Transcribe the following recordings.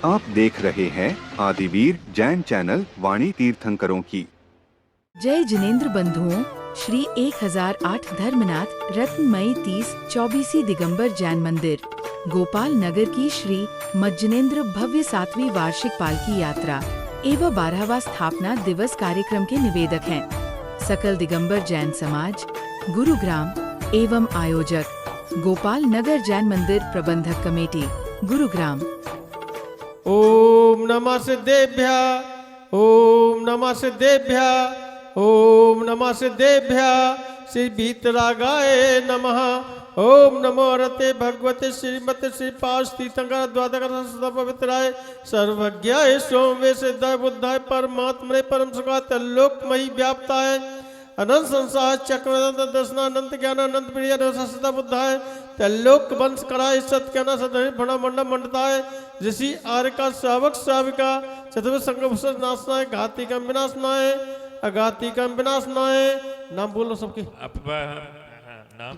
आप देख रहे हैं आदिवीर जैन चैनल वाणी तीर्थंकरों की। जय जिनेन्द्र बंधुओं, श्री 1008 धर्मनाथ रत्नमयी 30-24 दिगंबर जैन मंदिर गोपाल नगर की श्री मज्जनेन्द्र भव्य 7वीं वार्षिक पालकी यात्रा एवं 12वां स्थापना दिवस कार्यक्रम के निवेदक हैं सकल दिगंबर जैन समाज, गुरुग्राम एवं आयोजक गोपाल नगर जैन मंदिर प्रबंधक कमेटी, गुरुग्राम। ओम नमः सिद्धेभ्यः, ओम नमः सिद्धेभ्यः, ओम नमः सिद्धेभ्यः। श्री वीतरागाय नमः। ओम नमो रते भगवते श्रीमते श्री पाश तीर्थंकर द्वादकर सदा पवित्राय सर्वज्ञाय सोमवे सिद्धाय बुद्धाय परमात्मने परम सुखाय लोकमयी व्याप्ताय अनंत संसार चक्रवर्त दर्शनानंत ज्ञानानंद प्रिय सदा बुद्धाय तल्लोक वंश कराय सत्याना सदहि भणा मंडा मंडताय ऋषि आर्य का श्रावक श्राविका चतुर्थ संघ नाशनाय घाती का विनाशनाय अघाती का विनाशनाय। नाम बोलो सबके। नाम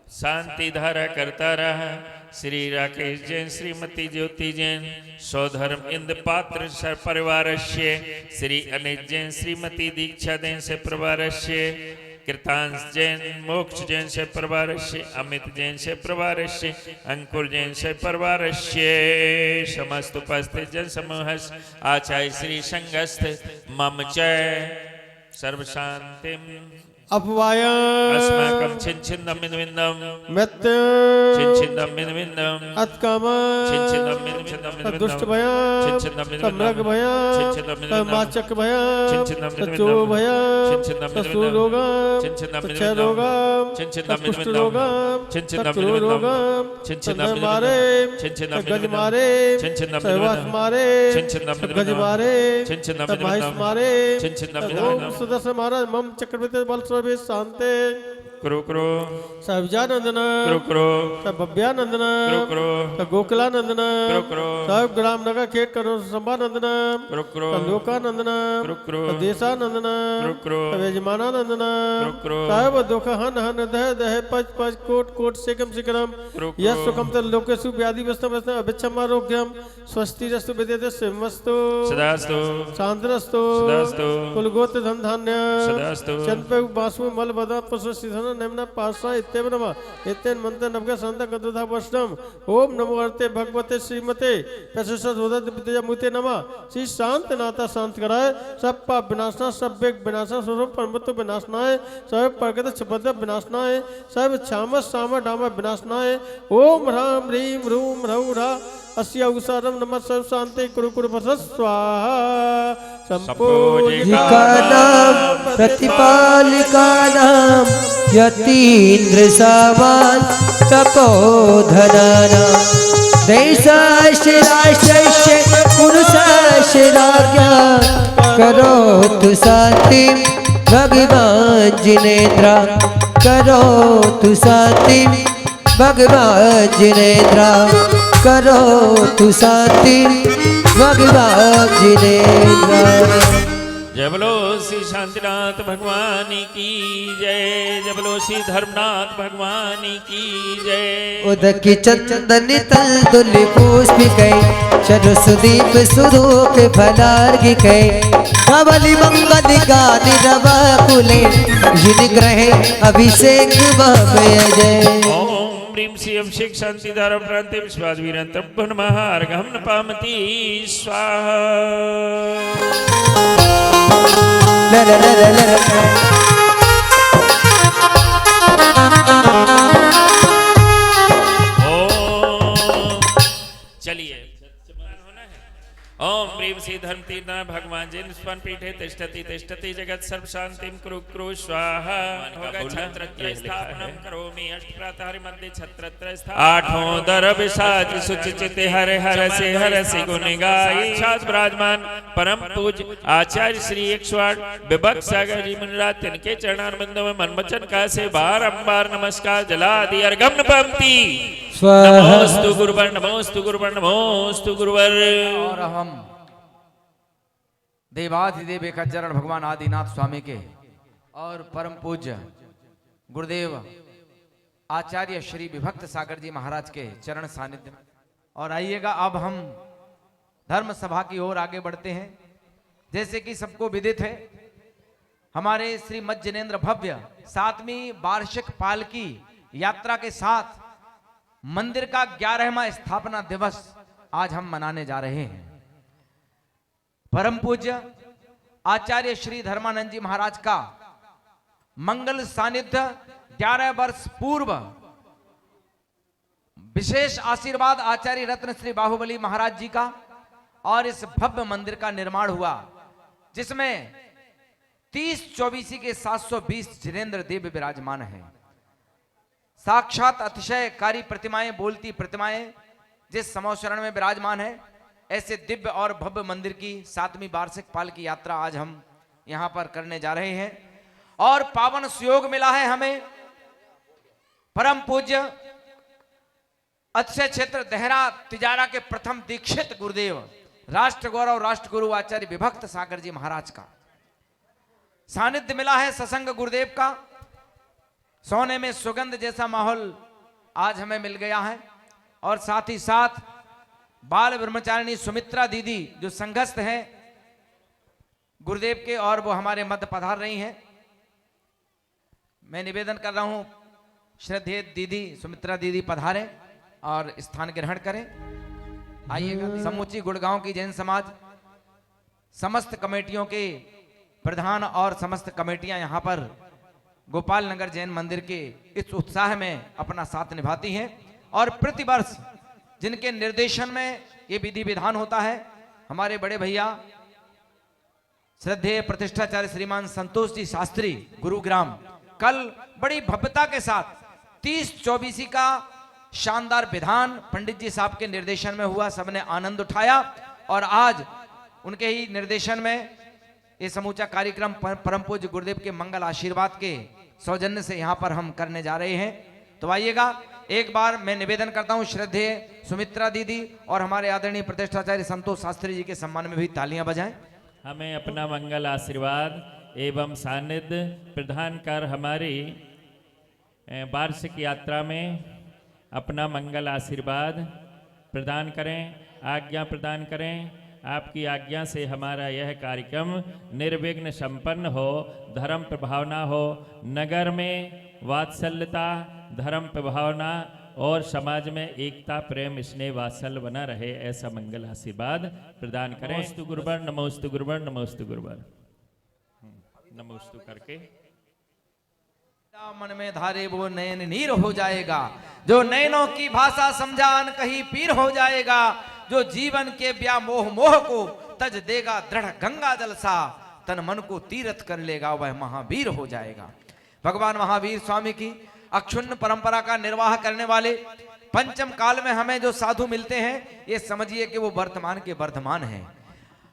शांति धारा करता रहा श्री राकेश जैन, श्रीमती ज्योति जैन, सौधर्म इंद पात्र सर परिवार श्री अनित जैन, श्रीमती दीक्षा जैन से परिवार कृतांश जैन, मोक्ष जैन से परिवार अमित जैन से परिवार अंकुर जैन से परिवार समस्त उपस्थित जन समूह आचार्य श्री संगस्थ मम च सर्व शांतिम अपवायं अस्माकं छिन्नम मिन्विन्दम मृत्यु छिन्नम मिन्विन्दम अत्कामं छिन्नम मिन्विन्दम दुष्ट भयं तमृग भयं तमाचक भयं तचो भयं तसु रोगं तच्छ रोगं तकुष्ठ रोगं तक्रो रोगं तंदर मारे गज मारे सहवास मारे गज मारे तमाइस मारे ओम सुदर्शन महाराज मम चक्रवर्ती बल शांति करो करो सबजानंदन करो करो सब भव्यानंदन करो करो सब गोकुलानंदन करो करो सब ग्राम नगर खेत करो संभानंदन करो करो सब लोकानंदन करो करो सब देशानंदन करो करो सब यजमानानंदन करो करो सब दुख हन हन दह दह पच पच कोट कोट सेकम सिकरम यस सुखम तल लोकेषु व्याधि वस्तु वस्तु अभिच्छम आरोग्यम स्वस्ति रस्तु विद्यते सिंहस्तु सदास्तु शांतरस्तु सदास्तु कुलगोत्र धन धान्य सदास्तु चंपे बासु मल बदा पशु सिधन नेमना पासा इत्तेव नमः इत्तेन मंत्र नवग संत गदधा वष्णम ओम नमो अर्ते भगवते श्रीमते प्रशस्त होदत विद्या मुते नमः श्री शांत नाता शांत कराए सब पाप विनाशना सब वेग विनाशना स्वरूप परमत्व विनाशनाय सब प्रगत छपद विनाशनाय सब छामस साम डाम विनाशनाय ओम राम ह्रीम रूम रऊ रा अस्य उसारम नमः सर्व शांति कुरु कुरु भस स्वाहा संपूजिका नाम प्रतिपालिका नाम यतीन्द्र सामान तपोधनाना देशास्य राष्ट्रस्य पुरुषस्य राज्ञा करोतु शांति भगवान जिनेन्द्र करोतु शांति भगवान जिनेन्द्र करोतु शांति भगवान जिनेन्द्र। जय बोलो श्री शांतिनाथ भगवान की जय, जय बोलो श्री धर्मनाथ भगवान की जय। उदकी चंदन तल दुल पुष्पिकै चरु सुदीप सुदूक फलार्घि कै धवली मंगल गानि रवा कुले जिन ग्रहे अभिषेक भव्य जय। ओम ह्रीं श्रीं अभिषेक शांति धारा प्रांते विश्वास वीरंतम महार्घम न पामति स्वाहा। चलिए ओम प्रेम से धर्म तीर्थ भगवान जिन स्पन पीठे तिष्ठति तिष्ठति जगत सर्व शांतिम कुरु कुरु स्वाहा। होगा छत्रत्र स्थापनम करोमि अष्टप्रातः मध्य छत्रत्र स्थापनम आठों दर विसाज सुचित हरे हर से गुण गाय सात विराजमान परम पूज आचार्य श्री 108 विभक्त सागर जी मुनिराज तिनके चरणारविंदों में मनमचन का से बारंबार नमस्कार जला दी अर्घम पंक्ति नमोस्तु गुरुवर नमोस्तु गुरुवर नमोस्तु गुरुवर। और हम देवाधिदेव एक चरण भगवान आदिनाथ स्वामी के और परम पूज्य गुरुदेव आचार्य श्री विभक्त सागर जी महाराज के चरण सानिध्य में और आइएगा अब हम धर्म सभा की ओर आगे बढ़ते हैं। जैसे कि सबको विदित है, हमारे श्री मज्जनेन्द्र भव्य 7वीं वार्षिक पालकी यात्रा के साथ मंदिर का 11वां स्थापना दिवस आज हम मनाने जा रहे हैं। परम पूज्य आचार्य श्री धर्मानंद जी महाराज का मंगल सानिध्य 11 वर्ष पूर्व विशेष आशीर्वाद आचार्य रत्न श्री बाहुबली महाराज जी का और इस भव्य मंदिर का निर्माण हुआ, जिसमें 30 चौबीसी के 720 जिनेन्द्र देव विराजमान हैं। साक्षात अतिशयकारी प्रतिमाएं, बोलती प्रतिमाएं जिस समोशरण में विराजमान है, ऐसे दिव्य और भव्य मंदिर की 7वीं वार्षिक पालकी यात्रा आज हम यहां पर करने जा रहे हैं। और पावन सुयोग मिला है हमें परम पूज्य अक्षय क्षेत्र देहरा तिजारा के प्रथम दीक्षित गुरुदेव राष्ट्र गौरव राष्ट्र गुरु आचार्य विभक्त सागर जी महाराज का सानिध्य मिला है। सत्संग गुरुदेव का सोने में सुगंध जैसा माहौल आज हमें मिल गया है। और साथ ही साथ बाल ब्रह्मचारिणी सुमित्रा दीदी जो संघस्थ हैं गुरुदेव के, और वो हमारे मध्य पधार रही हैं। मैं निवेदन कर रहा हूं श्रद्धेय दीदी सुमित्रा दीदी पधारें और स्थान ग्रहण करें। आइएगा। समूची गुड़गांव की जैन समाज समस्त कमेटियों के प्रधान और समस्त कमेटियां यहां पर गोपाल नगर जैन मंदिर के इस उत्साह में अपना साथ निभाती हैं। और प्रतिवर्ष जिनके निर्देशन में ये विधि विधान होता है, हमारे बड़े भैया श्रद्धेय प्रतिष्ठाचार्य श्रीमान संतोष जी शास्त्री गुरुग्राम कल बड़ी भव्यता के साथ 30 चौबीसी का शानदार विधान पंडित जी साहब के निर्देशन में हुआ। सबने आनंद उठाया और आज उनके ही निर्देशन में ये समूचा कार्यक्रम परम पूज्य गुरुदेव के मंगल आशीर्वाद के सौजन्य से यहाँ पर हम करने जा रहे हैं। तो आइएगा, एक बार मैं निवेदन करता हूँ श्रद्धेय सुमित्रा दीदी और हमारे आदरणीय प्रतिष्ठाचार्य संतोष शास्त्री जी के सम्मान में भी तालियां बजाएं। हमें अपना मंगल आशीर्वाद एवं सानिध्य प्रदान कर हमारी वार्षिक यात्रा में अपना मंगल आशीर्वाद प्रदान करें, आज्ञा प्रदान करें। आपकी आज्ञा से हमारा यह कार्यक्रम निर्विघ्न संपन्न हो, धर्म प्रभावना हो, नगर में वात्सल्यता, धर्म प्रभावना और समाज में एकता, प्रेम, स्नेह, वात्सल्य बना रहे, ऐसा मंगल आशीर्वाद प्रदान करें। नमोस्तु गुरुवर, नमोस्तु गुरुवर, नमोस्तु गुरुवर। नमोस्तु करके मन में धारे वो नयन नीर हो जाएगा, जो नयनों की भाषा समझान कहीं पीर हो जाएगा, जो जीवन के व्यामोह मोह को तज देगा दृढ़ गंगा जल सा, तन मन को तीर्थ कर लेगा, वह महावीर हो जाएगा। भगवान महावीर स्वामी की अक्षुण्ण परंपरा का निर्वाह करने वाले पंचम काल में हमें जो साधु मिलते हैं, ये समझिए कि वो वर्तमान के वर्धमान हैं।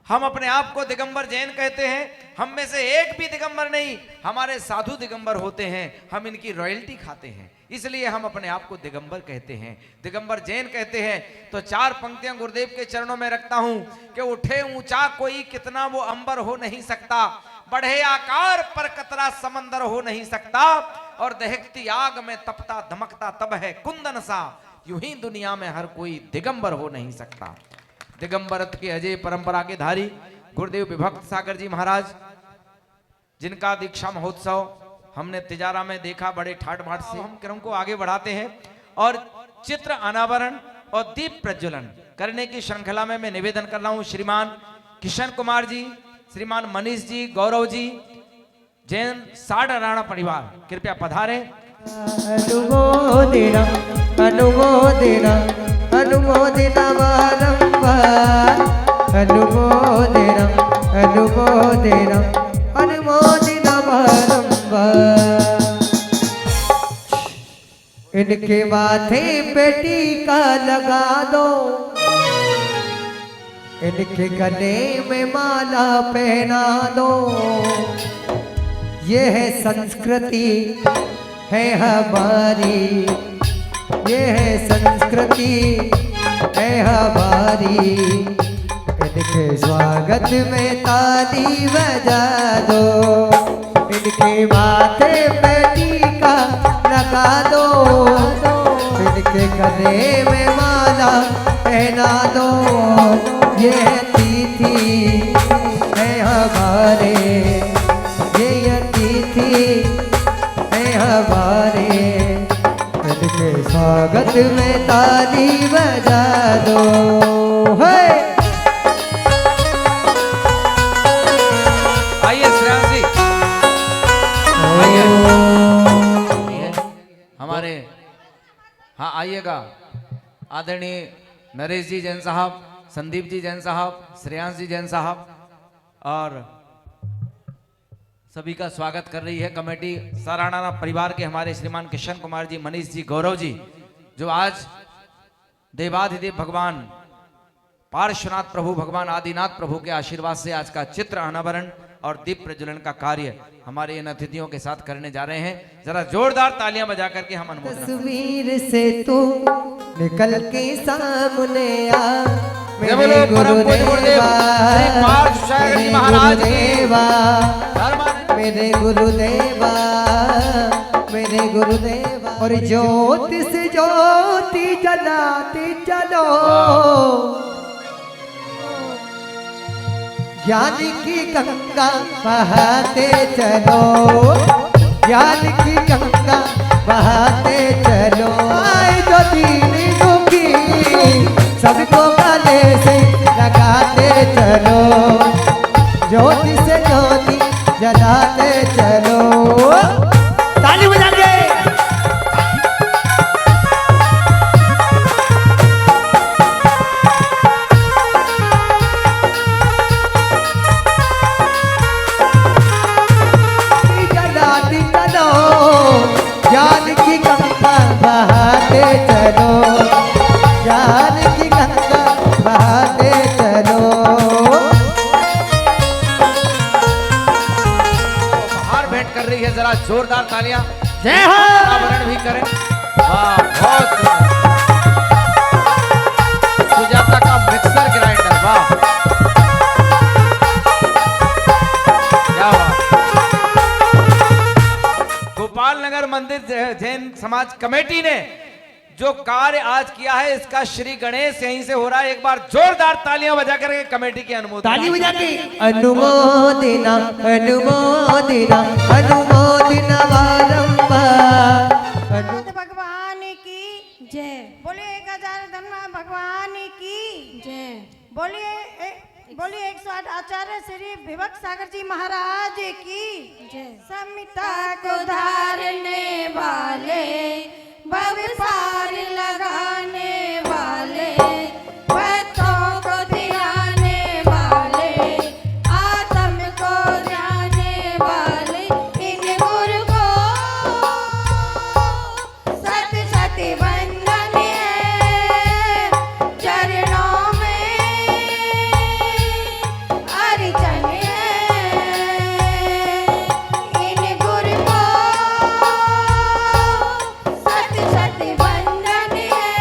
हम अपने आप को दिगंबर जैन कहते हैं, हम में से एक भी दिगंबर नहीं, हमारे साधु दिगंबर होते हैं। हम इनकी रॉयल्टी खाते हैं, इसलिए हम अपने आप को दिगंबर कहते हैं, दिगंबर जैन कहते हैं। तो 4 पंक्तियां गुरुदेव के चरणों में रखता हूं कि उठे ऊंचा कोई कितना वो अंबर हो नहीं सकता, बढ़े आकार पर कतरा समंदर हो नहीं सकता, और दहकती आग में तपता धमकता तब है कुंदन सा, यूं ही दुनिया में हर कोई दिगंबर हो नहीं सकता। दिगंबरत्व के अजय परंपरा के धारी गुरुदेव विभक्त सागर जी महाराज, जिनका दीक्षा महोत्सव हमने तिजारा में देखा बड़े ठाट बाट से, हम क्रम को आगे बढ़ाते हैं और चित्र अनावरण और दीप प्रज्वलन करने की श्रृंखला में मैं निवेदन कर रहा हूं श्रीमान किशन कुमार जी, श्रीमान मनीष जी, गौरव जी, जैन साढ़ राणा परिवार, कृपया पधारें। अनुमोदिना अनुमोदिना अनुमोदिना बारंबार, अनुमोदिना अनुमोदिना अनुमोदिना बारंबार। इनके माथे पे टीका लगा दो, इनके गले में माला पहना दो, ये है संस्कृति है हमारी, ये है संस्कृति है हमारी। इनके स्वागत में ताली बजा दो, इनके माथे पे टीका लगा दो, इनके इनके गले में माला पहना दो, ये अतिथि है हमारे, ये अतिथि है हमारे, इनके स्वागत में ताली बजा दो। है आइए श्रेयांश जी, आइए हमारे, हाँ आइएगा। आदरणीय नरेश जी जैन साहब, संदीप जी जैन साहब, श्रेयांश जी जैन साहब और सभी का स्वागत कर रही है कमेटी सराहना परिवार के हमारे श्रीमान किशन कुमार जी, मनीष जी, गौरव जी, जो आज देवाधिदेव भगवान पार्श्वनाथ प्रभु, भगवान आदिनाथ प्रभु के आशीर्वाद से आज का चित्र अनावरण और दीप प्रज्वलन का कार्य हमारे इन अतिथियों के साथ करने जा रहे हैं। जरा जोरदार तालियां बजा करके हम अनुमोदन। तस्वीर से तू निकल के सामने आ, मेरे गुरुदेवा, मेरे गुरुदेवा, मेरे गुरुदेवा, मेरे गुरुदेवा। और ज्योति से ज्योति जलाते चलो, ज्ञान की गंगा बहाते चलो, ज्ञान की गंगा बहाते चलो। आए जो दीन दुखी सबको गले से लगाते चलो, ज्योति से ज्योति जलाते चलो। ताली बजा के ज्ञान की गंगा बहाते चलो, ज्ञान की गंगा बहाते चलो। बाहर भेंट कर रही है, जरा जोरदार तालियां जय हो। अनावरण भी करें। वाह बहुत सुंदर। सुजाता का मिक्सर ग्राइंडर, वाह क्या बात। गोपाल नगर मंदिर जैन समाज कमेटी ने जो कार्य आज किया है, इसका श्री गणेश यहीं से हो रहा है। एक बार जोरदार तालियां बजा करके कमेटी की अनुमोदन। ताली बजा के अनुमोदना अनुमोदना अनुमोदना बारंबार। भगवान की जय। बोलिए 1000 धन्यवाद भगवान की जय। बोलिए 108 आचार्य श्री विभक सागर जी महाराज की जय। समिता को धारने वाले, भव पार लगाने वाले, भक्तों को दिलाने वाले, आत्म को जाने वाले, इन गुरु को सत सत वंदन है, चरणों में अर्चन है, इन गुरु को सत सत वंदन है।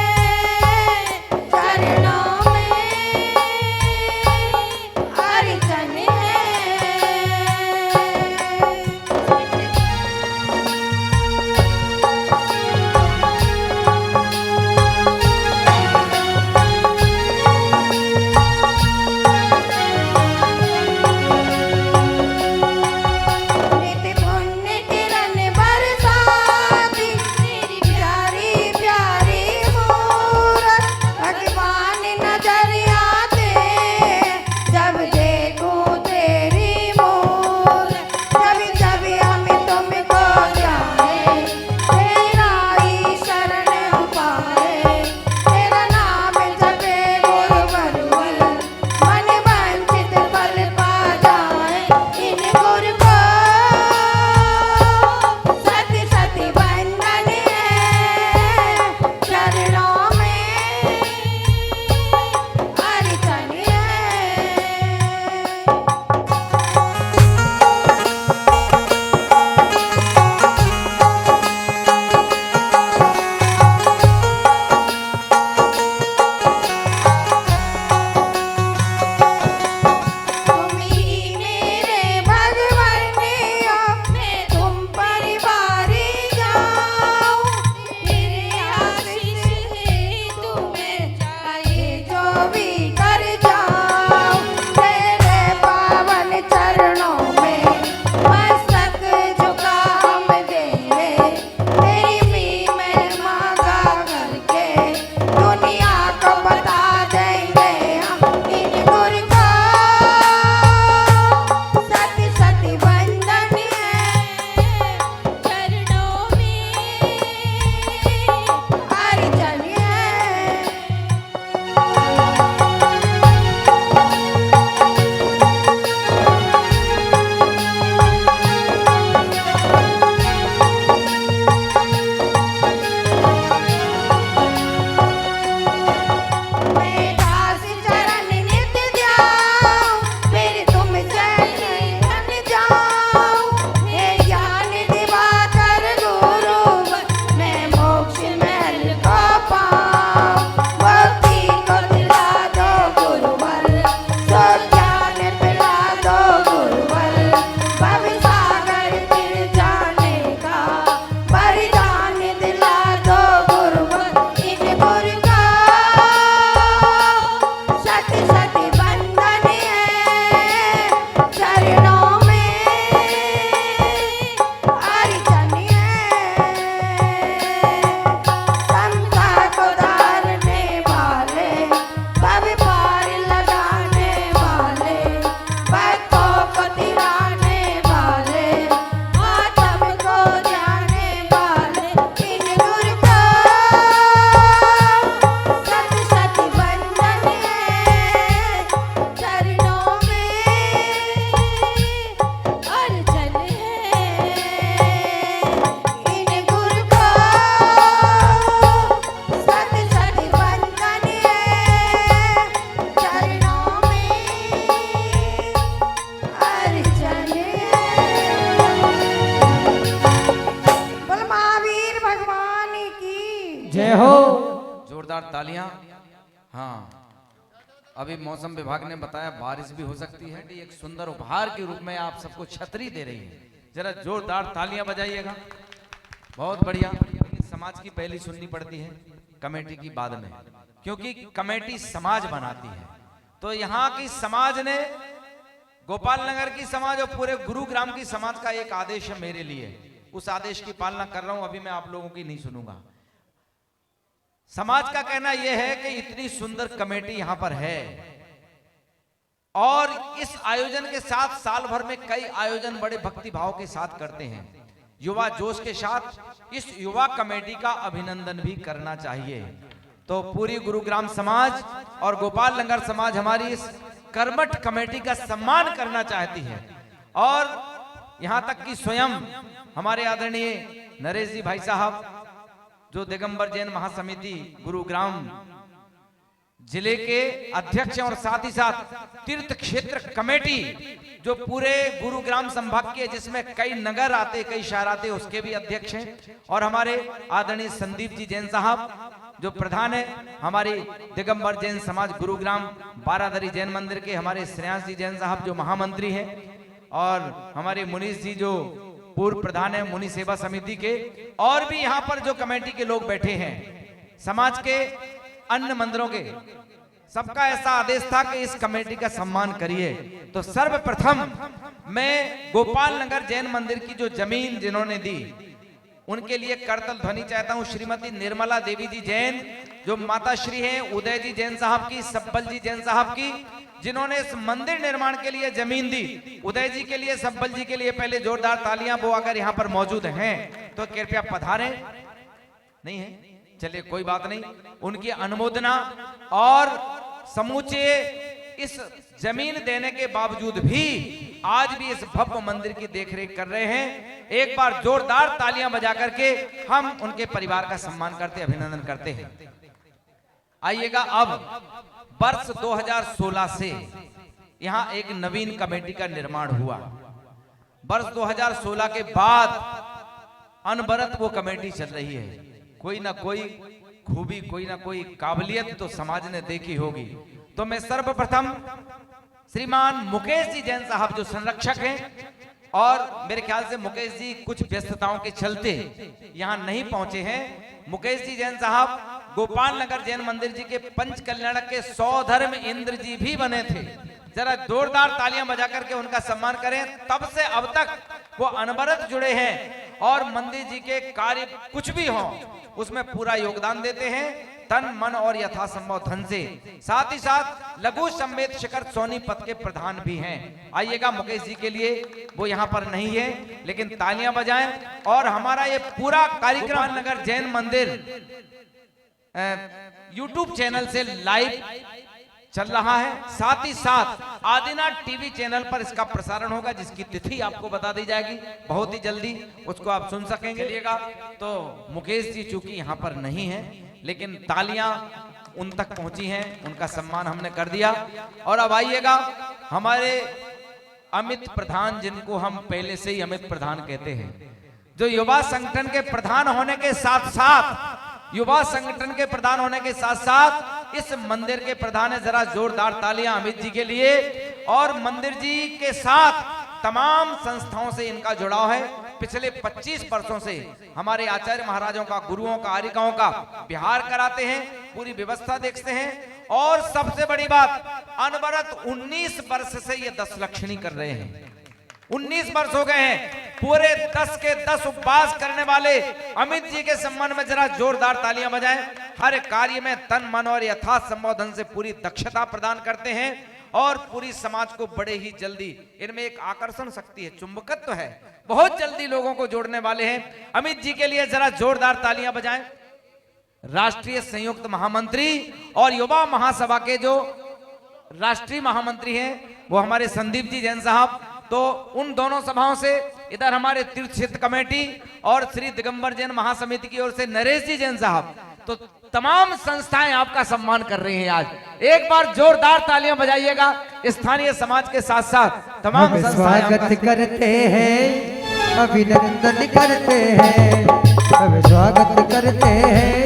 अभी मौसम विभाग ने बताया बारिश भी हो सकती है। एक सुंदर उपहार के रूप में आप सबको छतरी दे रही है, जरा जोरदार तालियां बजाइएगा। बहुत बढ़िया। समाज की पहली सुननी पड़ती है, कमेटी की बाद में, क्योंकि कमेटी समाज बनाती है। तो यहाँ की समाज ने, गोपाल नगर की समाज और पूरे गुरुग्राम की समाज का एक आदेश है मेरे लिए, उस आदेश की पालना कर रहा हूं। अभी मैं आप लोगों की नहीं सुनूंगा। समाज का कहना यह है कि इतनी सुंदर कमेटी यहां पर है और इस आयोजन के साथ साल भर में कई आयोजन बड़े भक्ति भाव के साथ करते हैं, युवा जोश के साथ। इस युवा कमेटी का अभिनंदन भी करना चाहिए। तो पूरी गुरुग्राम समाज और गोपाल नगर समाज हमारी इस कर्मठ कमेटी का सम्मान करना चाहती है। और यहां तक कि स्वयं हमारे आदरणीय नरेश जी भाई साहब, जो दिगंबर जैन महासमिति गुरुग्राम जिले के अध्यक्ष हैं, और साथ ही साथ तीर्थ क्षेत्र कमेटी जो पूरे गुरुग्राम संभाग के, जिसमें कई नगर आते, कई शहर आते, उसके भी अध्यक्ष हैं। और हमारे आदरणीय संदीप जी जैन साहब जो प्रधान है, हमारी दिगंबर जैन समाज गुरुग्राम बारादरी जैन मंदिर के हमारे श्रेयांश जी जैन साहब जो महामंत्री हैं, और हमारे मुनीश जी जो पूर्व प्रधान है मुनि सेवा समिति के, और भी यहाँ पर जो कमेटी के लोग बैठे हैं, समाज के अन्य मंदिरों के, सबका ऐसा आदेश था कि इस कमेटी का सम्मान करिए। तो सर्वप्रथम मैं गोपाल नगर जैन मंदिर की जो जमीन जिन्होंने दी, उनके लिए करतल ध्वनि चाहता हूं। श्रीमती निर्मला देवी जी जैन जो माता श्री हैं, उदय जी जैन साहब की, सब्बल जी जैन साहब की, जिन्होंने इस मंदिर निर्माण के लिए जमीन दी। उदय जी के लिए, सब्बल जी के लिए पहले जोरदार तालियां। वो अगर यहाँ पर मौजूद हैं तो कृपया पधारें। नहीं है, चलिए कोई बात नहीं। उनकी अनुमोदना और समूचे इस जमीन देने के बावजूद भी आज भी इस भव्य मंदिर की देखरेख कर रहे हैं। एक बार जोरदार तालियां बजा करके हम उनके परिवार का सम्मान करते, अभिनंदन करते हैं। आइएगा, अब वर्ष 2016 से यहां एक नवीन कमेटी का निर्माण हुआ। वर्ष 2016 के बाद अनवरत वो कमेटी चल रही है। कोई ना कोई खूबी, कोई ना कोई काबिलियत तो समाज ने देखी होगी। तो मैं सर्वप्रथम श्रीमान मुकेश जी जैन साहब जो संरक्षक हैं, और मेरे ख्याल से मुकेश जी कुछ व्यस्तताओं के चलते यहां नहीं पहुंचे हैं। मुकेश जी जैन साहब गोपाल नगर जैन मंदिर जी के पंच कल्याणक के 100 धर्म इंद्र जी भी बने थे। जरा जोरदार तालियां बजा करके उनका सम्मान करें। तब से अब तक वो अनवरत जुड़े हैं और मंदिर जी के कार्य कुछ भी हो उसमें पूरा योगदान देते हैं, तन मन और यथासंभव धन से। साथ ही साथ लघु समेत शिखर सोनीपत के प्रधान भी हैं। आइएगा, मुकेश जी के लिए, वो यहाँ पर नहीं है लेकिन तालियां बजाएं। और हमारा ये पूरा कार्यक्रम नगर जैन मंदिर YouTube चैनल से लाइव चल रहा है। साथ ही साथ आदिनाथ टीवी चैनल पर इसका प्रसारण होगा, जिसकी तिथि आपको बता दी जाएगी बहुत ही जल्दी, उसको आप सुन सकेंगे। तो मुकेश जी चूंकि यहाँ पर नहीं है, लेकिन तालियां उन तक पहुंची हैं, उनका सम्मान हमने कर दिया। और अब आइएगा, हमारे अमित प्रधान, जिनको हम पहले से ही अमित प्रधान कहते हैं, जो युवा संगठन के प्रधान होने के साथ साथ इस मंदिर के प्रधान है। जरा जोरदार तालियां अमित जी के लिए। और मंदिर जी के साथ तमाम संस्थाओं से इनका जुड़ाव है। पिछले 25 वर्षों से हमारे आचार्य महाराजों का, गुरुओं का, आरिकाओं का बिहार कराते हैं, पूरी व्यवस्था देखते हैं। और सबसे बड़ी बात, अनवरत 19 वर्ष से ये 10 लक्षणी कर रहे हैं। 19 वर्ष हो गए हैं। पूरे 10 के 10 उपवास करने वाले अमित जी के सम्मान में जरा जोरदार तालियां बजाएं। हर कार्य में तन मन और यथासंभव धन से पूरी दक्षता प्रदान करते हैं और पूरी समाज को बड़े ही जल्दी, इनमें एक आकर्षण शक्ति है, चुंबकत्व है, बहुत जल्दी लोगों को जोड़ने वाले हैं। अमित जी के लिए जरा जोरदार तालियां बजाएं। राष्ट्रीय संयुक्त महामंत्री और युवा महासभा के जो राष्ट्रीय महामंत्री हैं वो हमारे संदीप जी जैन साहब। तो उन दोनों सभाओं से इधर हमारे तीर्थ क्षेत्र कमेटी और श्री दिगंबर जैन महासमिति की ओर से नरेश जी जैन साहब, तो तमाम संस्थाएं आपका सम्मान कर रही हैं आज। एक बार जोरदार तालियां बजाइएगा। स्थानीय समाज के साथ साथ तमाम स्वागत करते हैं, अभिनंदन करते हैं, अब स्वागत करते हैं,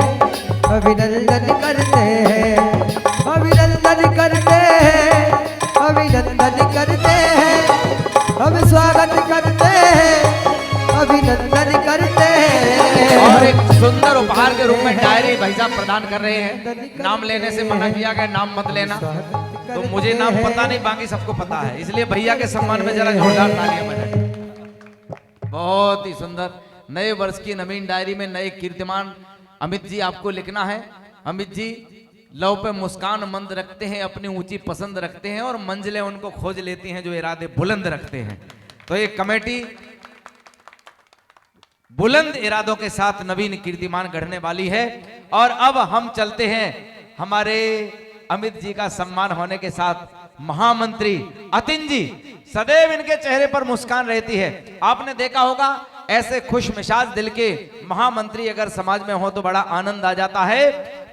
अभिनंदन करते हैं, अभिनंदन करते हैं। अभिनंदन करते हैं, हम स्वागत करते हैं, अभिनंदन करते हैं। और एक सुंदर उपहार के रूप में डायरी भाई साहब प्रदान कर रहे हैं। नाम लेने से मना किया गया, नाम मत लेना। तो मुझे नाम पता नहीं, बाकी सबको पता है, इसलिए भैया के सम्मान में जरा जोरदार तालियां बजाएं। बहुत ही सुंदर। नए वर्ष की नवीन डायरी में नए कीर्तिमान अमित जी आपको लिखना है। अमित जी लव पे मुस्कान मंद रखते हैं, अपनी ऊंची पसंद रखते हैं और मंजिलें उनको खोज लेती हैं जो इरादे बुलंद रखते हैं। तो ये कमेटी बुलंद इरादों के साथ नवीन कीर्तिमान गढ़ने वाली है। और अब हम चलते हैं हमारे अमित जी का सम्मान होने के साथ महामंत्री अतिन जी। सदैव इनके चेहरे पर मुस्कान रहती है। आपने देखा होगा ऐसे खुश मिजाज दिल के महामंत्री अगर समाज में हो तो बड़ा आनंद आ जाता है।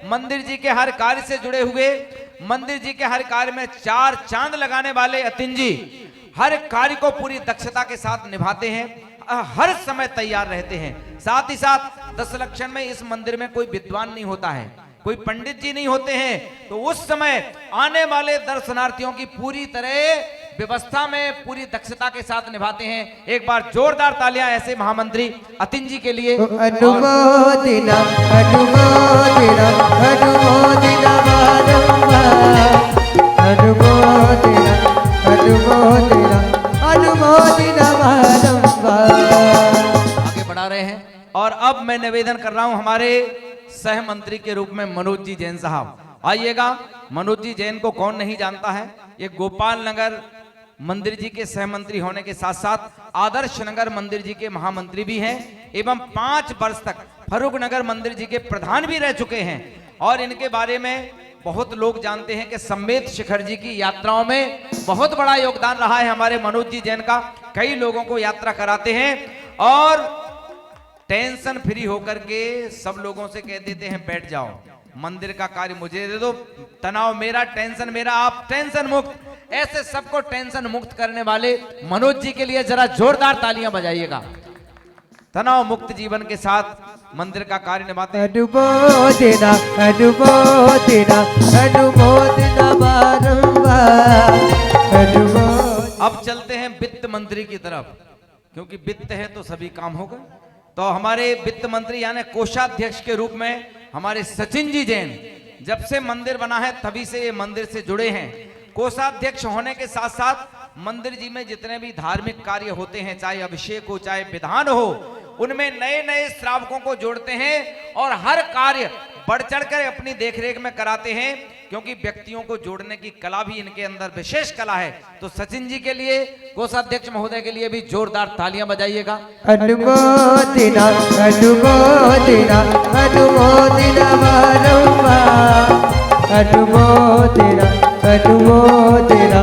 मंदिर जी के हर कार्य से जुड़े हुए, मंदिर जी के हर कार्य में चार चांद लगाने वाले अतिन जी हर कार्य को पूरी दक्षता के साथ निभाते हैं, हर समय तैयार रहते हैं। साथ ही साथ 10 लक्षण में इस मंदिर में कोई विद्वान नहीं होता है, कोई पंडित जी नहीं होते हैं। तो उस समय आने वाले दर्शनार्थियों की पूरी तरह व्यवस्था में पूरी दक्षता के साथ निभाते हैं। एक बार जोरदार तालियां ऐसे महामंत्री अतिन जी के लिए। अनुमोदिना अनुमोदिना अनुमोदिना बारंबार, अनुमोदिना अनुमोदिना अनुमोदिना बारंबार। आगे बढ़ा रहे हैं और अब मैं निवेदन कर रहा हूं हमारे सह मंत्री के रूप में मनोज जी जैन साहब आइएगा। मनोज जी जैन को कौन नहीं जानता है। ये गोपाल नगर मंदिर जी के सह मंत्री होने के साथ साथ आदर्श नगर मंदिर जी के महामंत्री भी हैं एवं 5 वर्ष तक फरूख नगर मंदिर जी के प्रधान भी रह चुके हैं। और इनके बारे में बहुत लोग जानते हैं कि समेत शिखर जी की यात्राओं में बहुत बड़ा योगदान रहा है हमारे मनोज जी जैन का। कई लोगों को यात्रा कराते हैं और टेंशन फ्री होकर के सब लोगों से कह देते हैं बैठ जाओ, मंदिर का कार्य मुझे दे दो, तनाव मेरा, टेंशन मेरा, आप टेंशन मुक्त। ऐसे सबको टेंशन मुक्त करने वाले मनोज जी के लिए जरा जोरदार तालियां बजाइएगा। तनाव मुक्त जीवन के साथ मंदिर का कार्य निभाते हैं। अनुमोदिना अनुमोदिना अनुमोदिना बारंबार, अनुमोदिना। अब चलते हैं वित्त मंत्री की तरफ, क्योंकि वित्त है तो सभी काम होगा। तो हमारे वित्त मंत्री यानी कोषाध्यक्ष के रूप में हमारे सचिन जी जैन, जब से मंदिर बना है तभी से ये मंदिर से जुड़े हैं। कोषाध्यक्ष होने के साथ साथ मंदिर जी में जितने भी धार्मिक कार्य होते हैं, चाहे अभिषेक हो चाहे विधान हो, उनमें नए नए श्रावकों को जोड़ते हैं और हर कार्य बढ़ चढ़कर अपनी देखरेख में कराते हैं, क्योंकि व्यक्तियों को जोड़ने की कला भी इनके अंदर विशेष कला है। तो सचिन जी के लिए, कोषाध्यक्ष महोदय के लिए भी जोरदार तालियां बजाइएगा। अनुमोदिना अनुमोदिना अनुमोदिना बारंबार, अनुमोदिना अनुमोदिना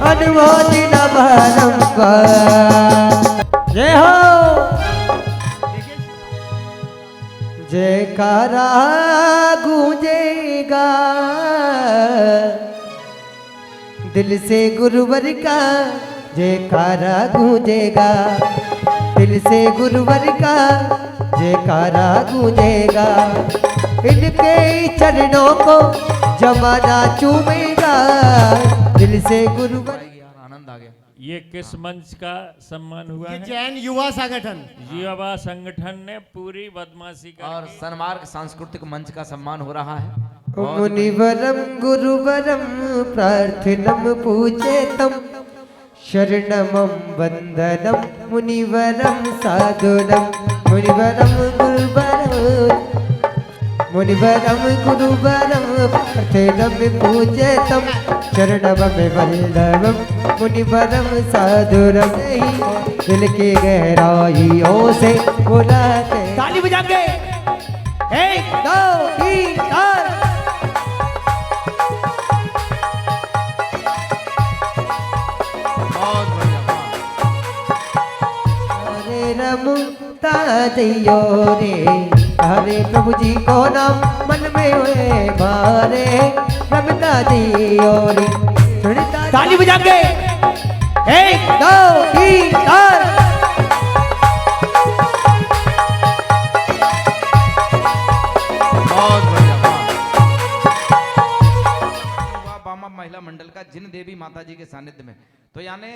अनुमोदिना बारंबार। जय हो जयकारा गूंजेगा दिल से गुरुवर का, जयकारा गूंजेगा दिल से गुरुवर का, जयकारा गूंजेगा। इनके चरणों को जमाना चूमेगा दिल से गुरुवर। आनंद आ गया। ये किस मंच का सम्मान हुआ है? जैन युवा संगठन, युवा संगठन ने पूरी बदमाशी का और सन्मार्ग सांस्कृतिक मंच का सम्मान हो रहा है। मुनिवरम गुरुवरम प्रार्थनम पूजेतम, शरणमं वंदनम मुनिवरम साधुरम, मुनिवरम गुरुवरम मुनिवरम गुरुवरम प्रार्थनम पूजेतम, शरणमं वंदनम मुनिवरम साधुरम। दिल की गहराइयों से बुलाते, ताली बजा के 1 2 3 4। बहुत बढ़िया। हरे रमुता दियो रे, हरे प्रभु जी को नाम मन में हुए मारे, रमता दियो रे। ताली बजा के 1 2 3 4। बहुत बढ़िया। बामा महिला मंडल का जाएगा जिन देवी माता जी के सानिध्य में। तो यानी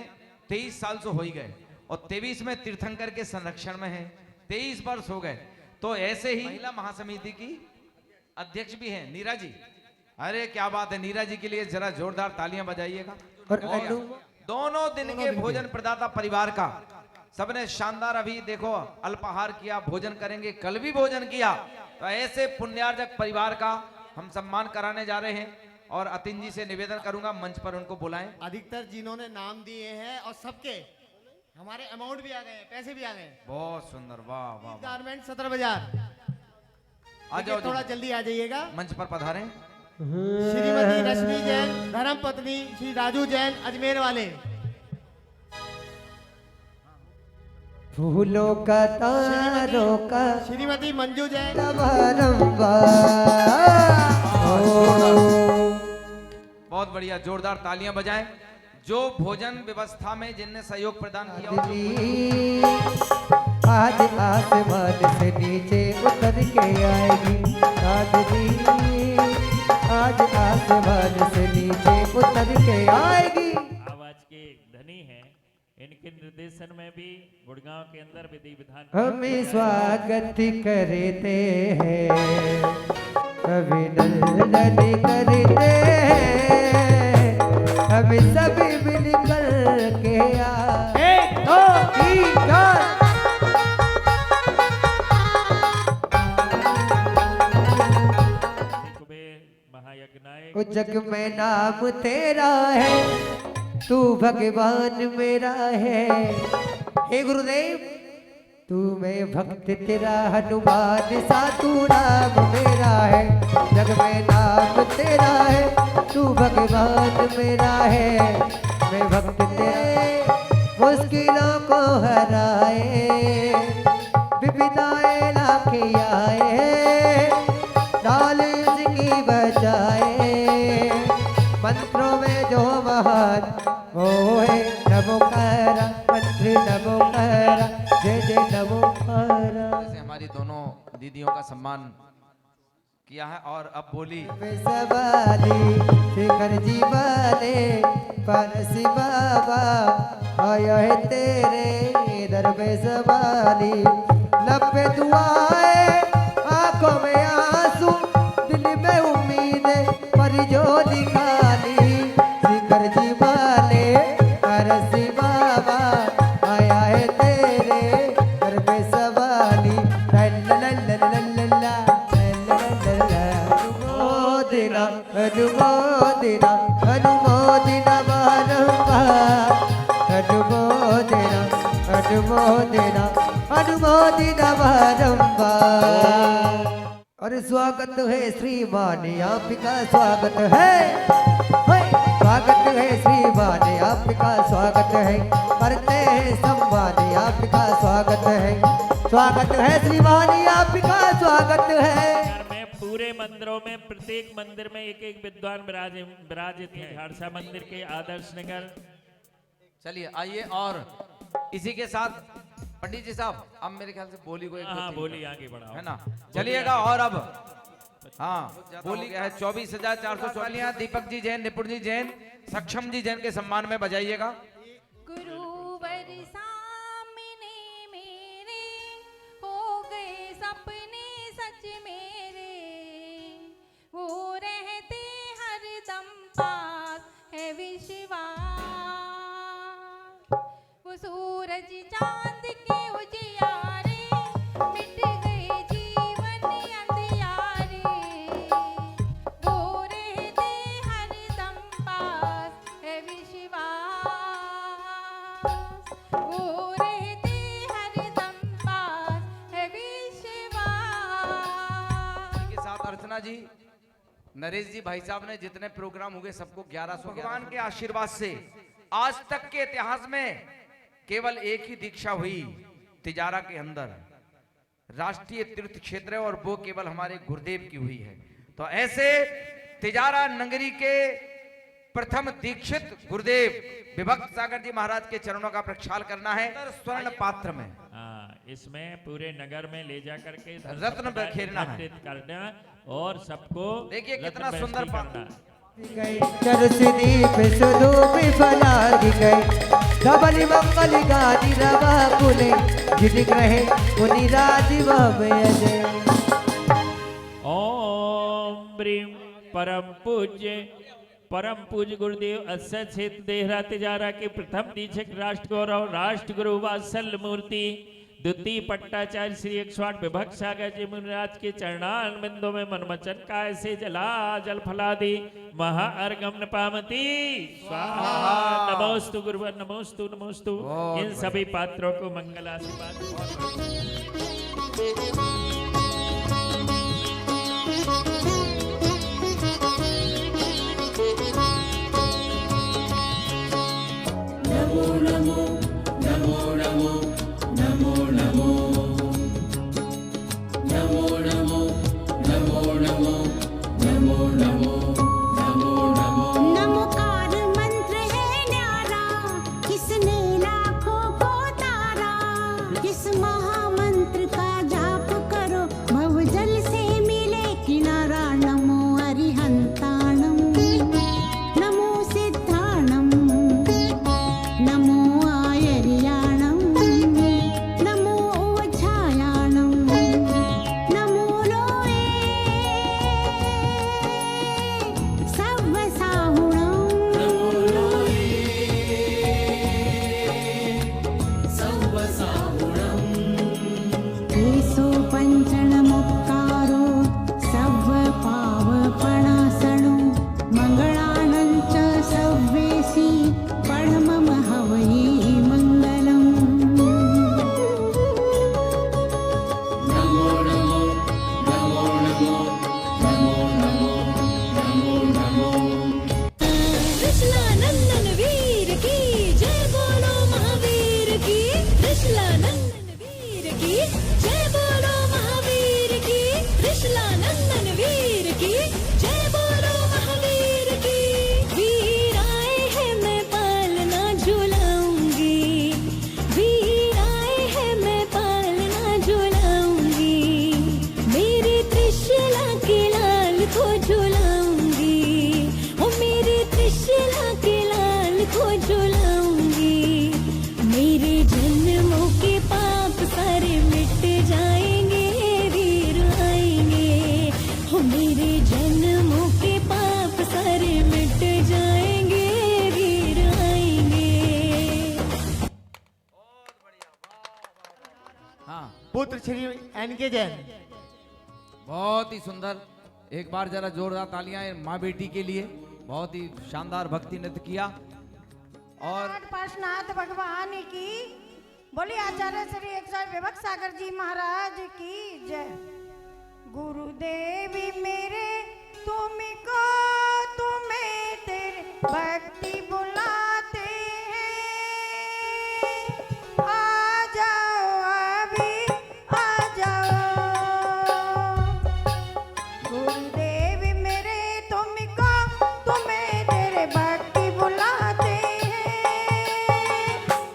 23 साल से हो ही गए और 23 में तीर्थंकर के संरक्षण में है, 23 वर्ष हो गए। तो ऐसे ही महिला महासमिति की अध्यक्ष भी हैं नीरा जी। अरे क्या बात है, नीरा जी के लिए जरा जोरदार तालियां बजाइएगा। और दोनों दिन के भोजन प्रदाता परिवार का सबने शानदार, अभी देखो अल्पाहार किया, भोजन करेंगे, कल भी भोजन किया। तो ऐसे पुण्यार्जक परिवार का हम सम्मान कराने जा रहे हैं और अतिन जी से निवेदन करूंगा मंच पर उनको बुलाएं। अधिकतर जिन्होंने नाम दिए हैं और सबके हमारे अमाउंट भी आ गए, पैसे भी आ गए। बहुत सुंदर, वाह वाह वाह। गारमेंट सदर बाजार आ जाओ, थोड़ा जल्दी आ जाइएगा। मंच पर पधारें। श्रीमती रश्मि जैन, धर्म पत्नी श्री राजू जैन, अजमेर वाले। फूलों का तारों का श्रीमती मंजू जैन, बहुत बढ़िया, जोरदार तालियां बजाएं। जो भोजन व्यवस्था में जिनने सहयोग प्रदान किया, आज आसमान से नीचे उतर के आएगी दादी, आज आसमान से नीचे उतर के आएगी। आवाज के धनी हैं, इनके निर्देशन में भी गुड़गांव के अंदर विधि विधान हमें स्वागत करते हैं, अभिनंदन करते हैं, हमें सभी मिलकर के एक दो तीन चार। महायज्ञ जग में नाम तेरा है, तू भगवान मेरा है। हे गुरुदेव, तू मैं भक्त तेरा, हनुमान सा तू नाम मेरा है। जग में नाम तेरा है, तू भगवान मेरा है। मैं भक्त तेरे, मुश्किलों को हराए, विपदाएं लाके आए, डाल उसकी बचाए। मंत्रों में जो महान वो है नमोकारा, मंत्र नमोकारा, जय जय नमोकारा। जैसे हमारी दोनों दीदियों का सम्मान किया है और अब बोली सवाली शेखर जी वाले पारसी बाबा आया है तेरे दर पे सवाली। लब पे दुआएं, आंखों में आंसू, दिल में उम्मीदें पर जो दिखाली। शेखर जी वाले पारसी बाबा आया है तेरे दर पे सवाली। अनुमोदिना अनुमोदिना अनुमोदिना बारंबार, अनुमोदिना अनुमोदिना अनुमोदिना बारंबार। और स्वागत है श्रीमान आपका स्वागत है, स्वागत है श्रीमान आपका स्वागत है। करते हैं सम्मान आपका स्वागत है, स्वागत है श्रीमान आपका स्वागत है। में पूरे मंदिरों में प्रत्येक मंदिर में एक एक विद्वान विराजित हैं। झारसा मंदिर के आदर्श नगर। चलिए आइए और इसी के साथ पंडित जी साहब, अब मेरे ख्याल से बोली को एक हाँ, बोली आगे बढ़ाओ, है ना। चलिएगा और अब हाँ बोली है 24,444 दीपक जी जैन, निपुण जी जैन, सक्षम जी जैन के सम्मान में बजाइएगा। गुरुवर सामने मेरे हो गए सपने सच मेरे, वो रहते हरदम पास है विश्वास। वो सूरज चांद के उजियारे, मिट गए जीवन अंधियारे, वो रहते हरदम पास है विश्वास। वो रहते हरदम पास है विश्वास। इसी के साथ अर्चना जी, नरेश जी, भाई साहब ने जितने प्रोग्राम हुए सबको 1100 भगवान के आशीर्वाद से आज तक के इतिहास में केवल एक ही दीक्षा हुई तिजारा के अंदर, राष्ट्रीय तीर्थ क्षेत्र है, और वो केवल हमारे गुरुदेव की हुई है। तो ऐसे तिजारा नगरी के प्रथम दीक्षित गुरुदेव विभक्त सागर जी महाराज के चरणों का प्रक्षाल करना है स्वर्ण पात्र में। इसमें पूरे नगर में ले जा करके रत्न बिखेरना है, करना और सबको देखिए कितना सुंदर पात्र। गई चरस दीप सुधूप फलागी गई धबली मंगल गादी रवा कुले जिन ग्रहे मुनि राजीव अजय। ओम ब्रीम परम पूज्य गुरुदेव असत हित देहरा तिजारा के प्रथम दीक्षक राष्ट्र गौरव राष्ट्र गुरु वात्सल मूर्ति द्वितीय पट्टाचार्य श्री 108 विभक्त सागर जी मुनिराज के चरणान बिंदु में मनमचन काय से जला जल फलादि महा अर्गम पामती स्वाहा। नमोस्तु गुरुवर नमोस्तु नमोस्तु। इन सभी पात्रों को मंगल आशीर्वाद। नमोकार मंत्र है न्यारा किसने लाखों को तारा। इस महामंत्र का जाप करो भवजल से मिले किनारा। नमो अरिहंताणम नमो सिद्धाणम नमो आयर्याणम नमो उवच्छायाणम नमो लोए केशो पंचणमुक्तारो सव्व पावपणासणो मंगलानंच सव्वेसी परमम हवै मंगलम्। कृष्णानंदन वीर की जय बोलो महावीर की। कृष्णानंदन वीर की जय बोलो महावीर की। कृष्णानंदन वीर की जय बोलो महावीर की। वीर आए हैं मैं पालना झूलाऊंगी। वीर आए हैं मैं पालना झूलाऊंगी। मेरे त्रिशूल के लाल को झूलाऊंगी। ओ मेरे त्रिशूल के लाल को झूलाऊंगी। मेरे जन्मों के पाप सारे मिट जाएंगे वीर आएंगे। हो मेरे जन्मों के पाप सारे मिट जाएंगे वीर आएंगे। हाँ पुत्र श्री एन.के. जैन। बहुत ही सुंदर। एक बार जरा जोरदार तालियां माँ बेटी के लिए। बहुत ही शानदार भक्ति नृत्य किया। और पार्श्वनाथ भगवान की बोले आचार्य श्री 108 विभक्त सागर जी महाराज की जय। गुरुदेवी मेरे तुमको तुम्हें तेरे भक्ति बुलाते हैं। आ जाओ अभी आ जाओ। गुरुदेवी मेरे तुमको तुम्हें तेरे भक्ति बुलाते हैं।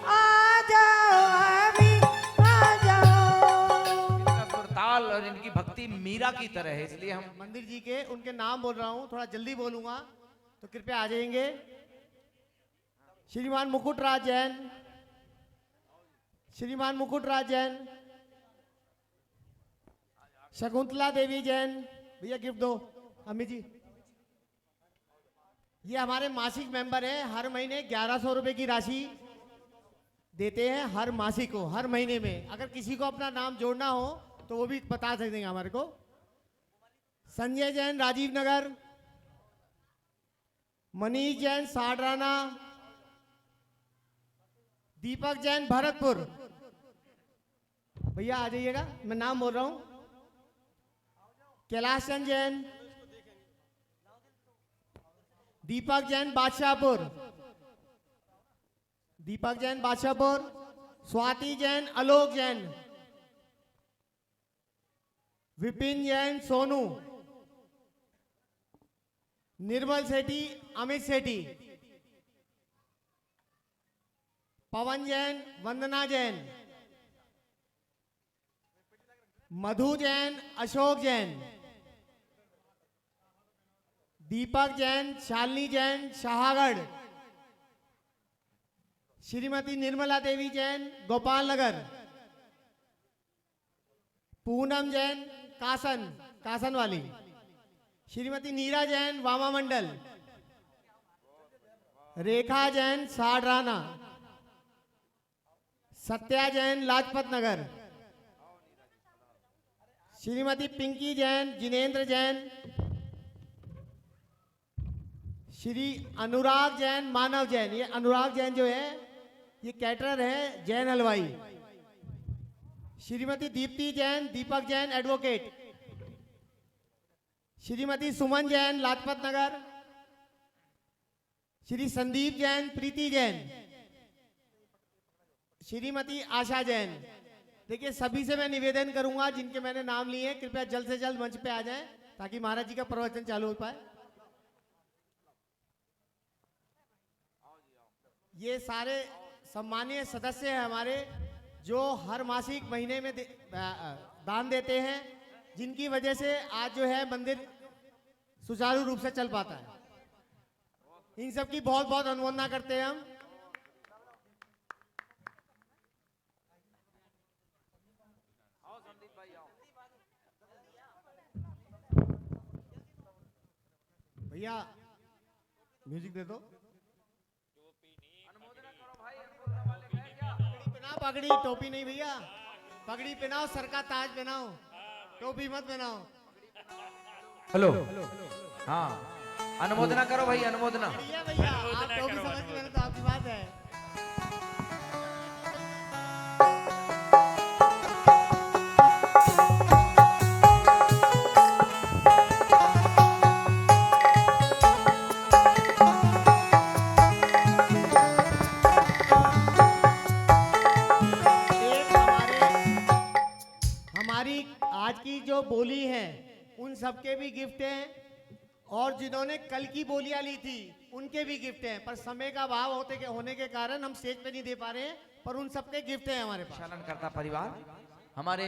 आ जाओ अभी आ जाओ। इनका सुरताल और इनकी भक्ति मीरा की तरह है, इसलिए हम मंदिर जी के उनके नाम बोल रहा हूँ, थोड़ा जल्दी बोलूंगा तो कृपया आ जाएंगे। श्रीमान मुकुटराज जैन, श्रीमान मुकुटराज जैन, शकुंतला देवी जैन। भैया गिफ्ट दो अम्मी जी। ये हमारे मासिक मेंबर हैं, हर महीने 1100 रुपए की राशि देते हैं हर मासिक को, हर महीने में। अगर किसी को अपना नाम जोड़ना हो तो वो भी बता सकते हैं हमारे को। संजय जैन राजीव नगर, मनीष जैन साडराना, दीपक जैन भरतपुर। भैया आ जाइएगा, मैं नाम बोल रहा हूं। कैलाश चंद जैन, दीपक जैन बादशाहपुर, दीपक जैन बादशाहपुर, स्वाति जैन आलोक जैन, विपिन जैन सोनू, निर्मल सेठी अमित सेठी, पवन जैन वंदना जैन, मधु जैन अशोक जैन, दीपक जैन, शालिनी जैन, शाहगढ़। श्रीमती निर्मला देवी जैन, गोपाल नगर। पूनम जैन, कासन वाली। श्रीमती नीरा जैन, वामा मंडल। रेखा जैन, साड़राना। सत्या जैन, लाजपत नगर। श्रीमती पिंकी जैन, जिनेंद्र जैन। श्री अनुराग जैन, मानव जैन। ये अनुराग जैन जो है ये कैटरर है, जैन हलवाई। श्रीमती दीप्ति जैन, दीपक जैन, एडवोकेट। श्रीमती सुमन जैन, लाजपत नगर। श्री संदीप जैन, प्रीति जैन। श्रीमती आशा जैन। देखिए सभी से मैं निवेदन करूंगा जिनके मैंने नाम लिए हैं, कृपया जल्द से जल्द मंच पे आ जाएं ताकि महाराज जी का प्रवचन चालू हो पाए। ये सारे सम्मानीय सदस्य हैं हमारे जो हर मासिक महीने में दान देते हैं, जिनकी वजह से आज जो है मंदिर सुचारू रूप से चल पाता है। इन सब की बहुत बहुत अनुमोदना करते हैं हम। भैया म्यूजिक दे दो। पगड़ी टोपी नहीं भैया, पगड़ी पहनाओ, सर का ताज पहनाओ, टोपी मत पहनाओ। हेलो, हाँ अनुमोदना करो भाई, अनुमोदना। भैया आप टोपी समझ के मैंने तो आपकी बात है। आज की जो बोली है उन सबके भी गिफ्ट हैं, और जिन्होंने कल की बोलियां ली थी उनके भी गिफ्ट हैं, पर समय का अभाव होने के कारण हम स्टेज पे नहीं दे पा रहे हैं, पर उन सबके गिफ्ट हैं हमारे पास। पालन करता परिवार हमारे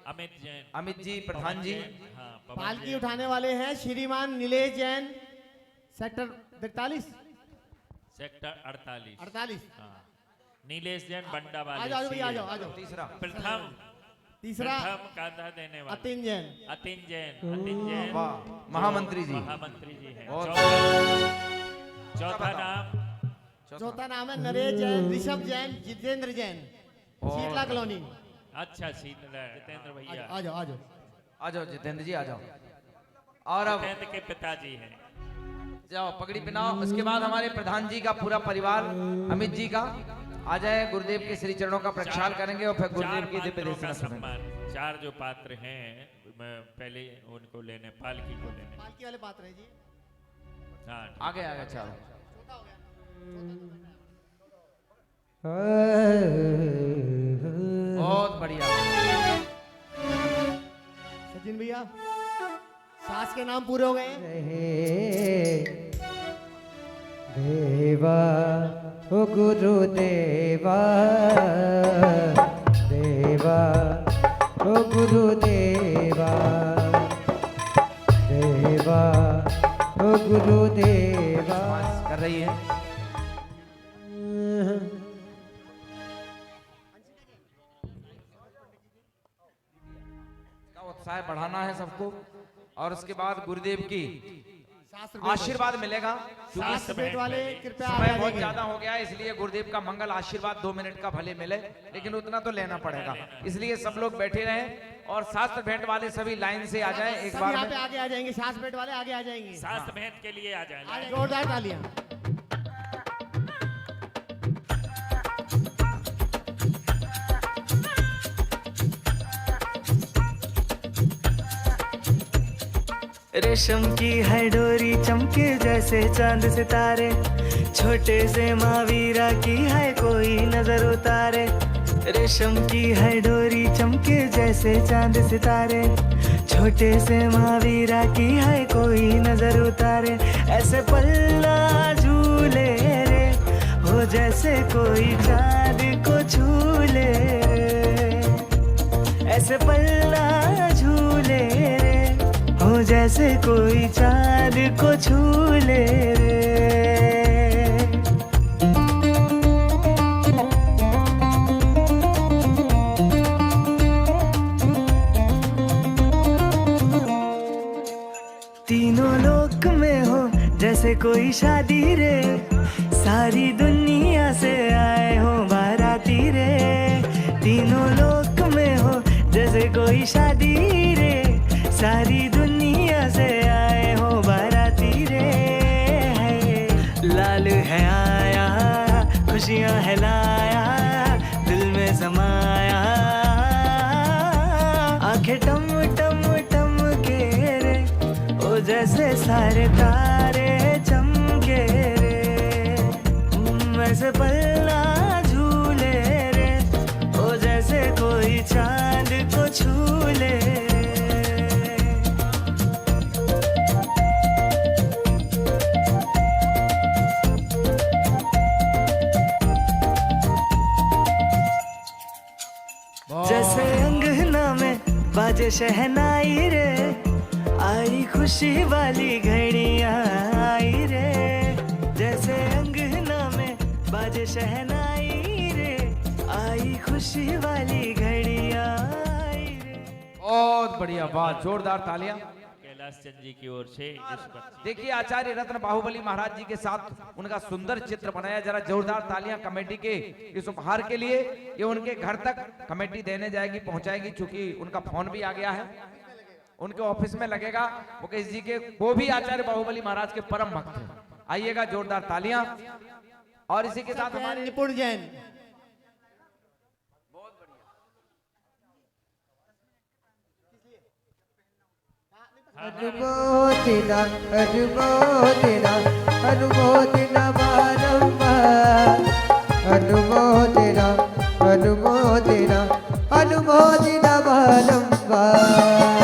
अमित जैन, अमित जी, प्रधान जी। पालकी उठाने वाले हैं श्रीमान नीलेश जैन, सेक्टर 43 सेक्टर 48। 48 नीलेश जैन, बंडा वाले। आ जाओ भैया, आ जाओ। तीसरा कांधा देने वाले अतिन जैन। वाह, महामंत्री जी हैं। चौथा नाम है नरेश जैन, ऋषभ जैन, जितेंद्र जैन, शीतला कॉलोनी। अच्छा जितेंद्र भैया, आ जाओ जितेंद्र जी, आ जाओ। और अब जितेंद्र के पिताजी हैं। जाओ पगड़ी पहनाओ। उसके बाद हमारे प्रधान जी का पूरा परिवार, अमित जी का आ जाए, गुरुदेव के श्री चरणों का प्रक्षाल करेंगे और फिर गुरुदेव की दिव्य दर्शन सुनेंगे। 4 जो पात्र हैं, मैं पहले उनको लेने, पालकी को लेने। पालकी वाले पात्र हैं जी। हाँ आगे चलो। बहुत बढ़िया सचिन भैया, सास के नाम पूरे हो गए। देवा ओ गुरुदेवा, देवा ओ गुरुदेवा, देवा ओ गुरुदेवा। कर रही है। का उत्साह बढ़ाना है सबको, और उसके बाद गुरुदेव की आशीर्वाद मिलेगा। वाले कृपया समय बहुत ज्यादा हो गया है, इसलिए गुरुदेव का मंगल आशीर्वाद 2 मिनट का भले मिले, लेकिन उतना तो लेना पड़ेगा। इसलिए सब लोग बैठे रहें और शास्त्र भेंट वाले सभी लाइन से आ जाएं। एक बार यहाँ पे आगे आ जाएंगे, शास्त्र भेंट वाले आगे आ जाएंगे। शास्त्र भेंट के लिए आ जाए, जोरदार तालियां। रेशम की है डोरी चमके जैसे चांद सितारे, छोटे से महावीरा की है कोई नजर उतारे। रेशम की है डोरी चमके जैसे चांद सितारे, छोटे से महावीरा की है कोई नजर उतारे। ऐसे पल्ला झूले रे हो जैसे कोई चांद को झूले रे, ऐसे पल्ला झूले रे हो जैसे कोई चांद को छू ले रे। तीनों लोक में हो जैसे कोई शादी रे, सारी दुनिया से आए हो बाराती रे। तीनों लोक में हो जैसे कोई शादी रे, सारी दुनिया से आए हो बाराती रे। लाल है आया, खुशियां है लाया, दिल में समाया, आंखें टम टम टम के रे, ओ जैसे सारे तारे चमके रे। वैसे पल्ला झूले रे, ओ जैसे कोई चांद को छू ले रे। जैसे अंगना में बाजे शहनाई रे, आई खुशी वाली घड़ियां आई रे। जैसे अंगना में बाजे शहनाई रे, आई खुशी वाली घड़ियां आई रे। बहुत बढ़िया, बात जोरदार तालियां कैलाश चंद जी की ओर से इस बच्चे देखिए आचार्य रत्न बाहुबली महाराज जी के साथ उनका सुंदर चित्र बनाया। जरा जोरदार तालियां कमेटी के इस उपहार के लिए। ये उनके घर तक कमेटी देने जाएगी, पहुंचाएगी, चूंकि उनका फोन भी आ गया है, उनके ऑफिस में लगेगा। मुकेश जी के, वो भी आचार्य बाहुबली महाराज के परम भक्त हैं। आइएगा, जोरदार तालियां। और इसी के साथ हमारे निपुण जैन, अनुमोदिना अनुमोदिना अनुमोदिना बारंबार, अनुमोदिना अनुमोदिना अनुमोदिना बारंबार,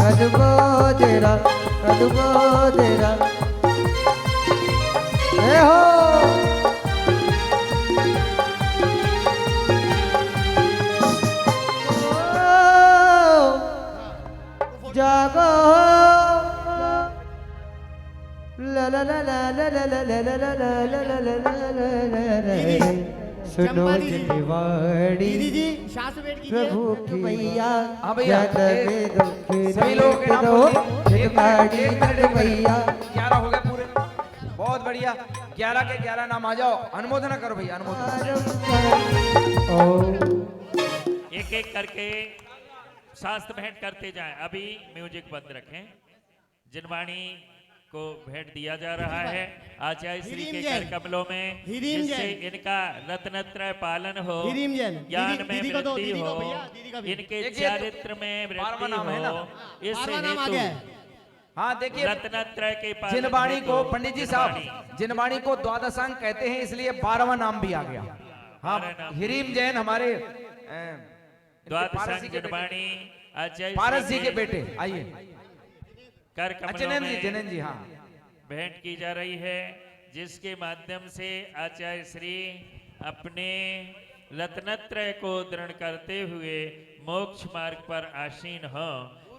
अनुमोदिना अनुमोदिना। हे हो जागो ला ला ला ला ला ला ला ला ला ला ला ला ला। सुनो दिवाड़ी दीदी जी शास वेट कीजिए। प्रभु की मैया, हाँ भैया, सभी लोग मैया। 11 हो गए पूरे, बहुत बढ़िया। 11 के 11 नाम आ जाओ। अनुमोदन करो भैया, अनुमोदन। एक एक करके शास्त्र भेंट करते जाएं। अभी म्यूजिक बंद रखें। जिनवाणी को भेंट दिया जा रहा है आचार्य श्री के कर कमलों में, जिससे इनका रत्नत्रय पालन हो, ज्ञान में वृद्धि हो, इनके चरित्र में वृद्धि हो। इससे हेतु हाँ देखिए, रत्नत्रय के पालन जिनवाणी को पंडित जी साहब, जिनवाणी को द्वादश अंक कहते हैं, इसलिए 12वां नाम भी आ गया। हाँ, हिरीम जैन हमारे द्वादश जिनवाणी आचार्य पारस जी के बेटे। आइए, कर जैन जी, जैन जी, हाँ, भेंट की जा रही है, जिसके माध्यम से आचार्य श्री अपने रत्नत्रय को दृढ़ करते हुए मोक्ष मार्ग पर आसीन हो।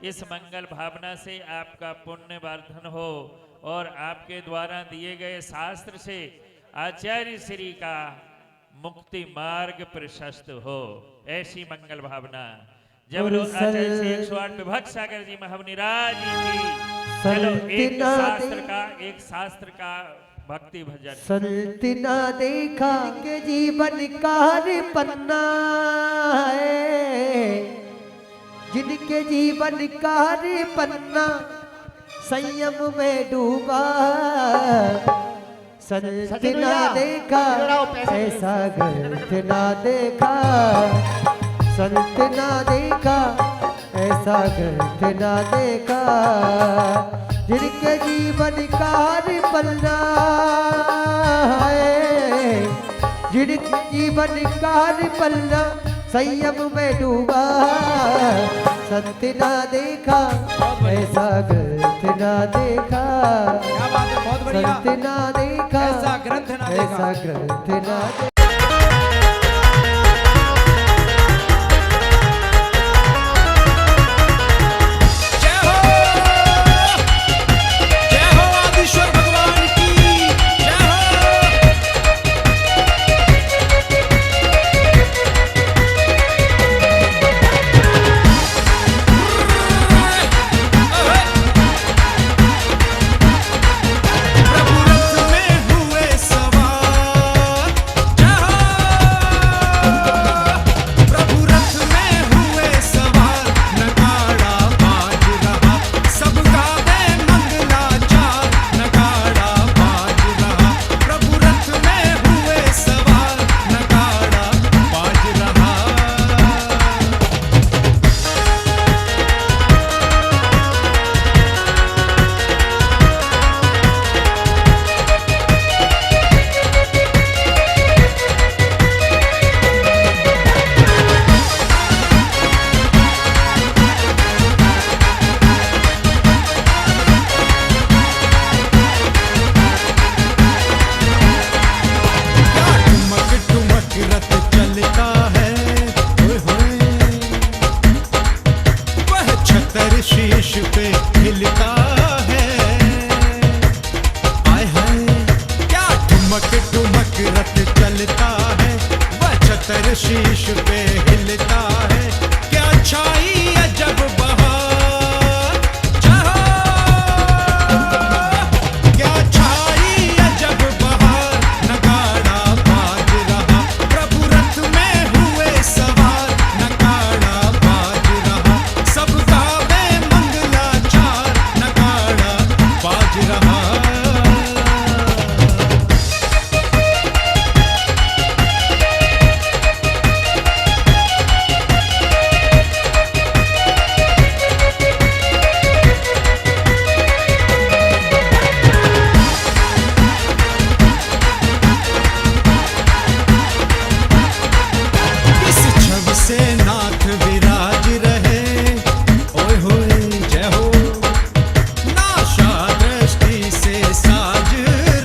इस मंगल भावना से आपका पुण्य वर्धन हो और आपके द्वारा दिए गए शास्त्र से आचार्य श्री का मुक्ति मार्ग प्रशस्त हो, ऐसी मंगल भावना। जब लोग आचार्य श्री 108 विभक्त सागर जी महामुनिराज जी की, चलो एक शास्त्र का भक्ति भजन। संत ना देखा के जीवन का पन्ना है, जिनके जीवन का पन्ना संयम में डूबा। संत ना देखा ऐसा ग्रंथ ना देखा, संत ना देखा ऐसा ग्रंथ ना देखा, जिनके जीवन का पन्ना है, जिनके जीवन का पन्ना संयम में डूबा। संत ना देखा ऐसा ग्रंथ ना देखा, क्या बात है, बहुत बढ़िया। संत ना देखा ऐसा ग्रंथ ना देखा, ऐसा ग्रंथ ना देखा। छतर शीश पे हिलता है, क्या छाई अजब बहार। जहाँ क्या छाई अजब बहार, नगाड़ा बाज रहा, प्रभु रथ में हुए सवार, नगाड़ा बाज रहा, सब गावे मंगलाचार, नगाड़ा बाज रहा। नाथ विराज रहे, ओए होए जय हो, नाशा दृष्टि से साज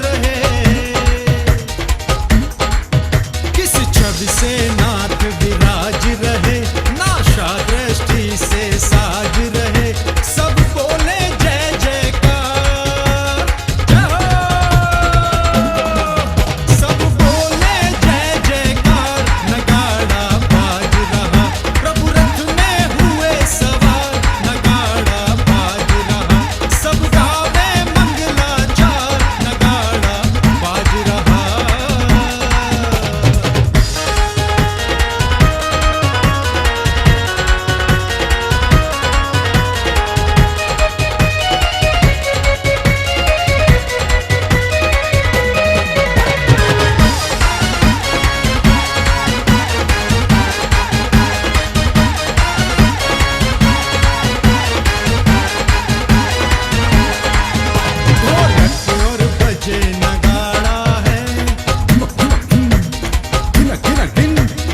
रहे। किस छवि से नाथ विराज रहे, नाशा दृष्टि से साज रहे, सब बोले जय जयकार। जय हो, सब बोले जय जयकार, नगाड़ा बाज रहा, प्रभु रथ में हुए सवार, नगाड़ा बाज रहा, सब गावे मंगलाचार, नगाड़ा बाज रहा। ढोलक और बजे नगाड़ा है,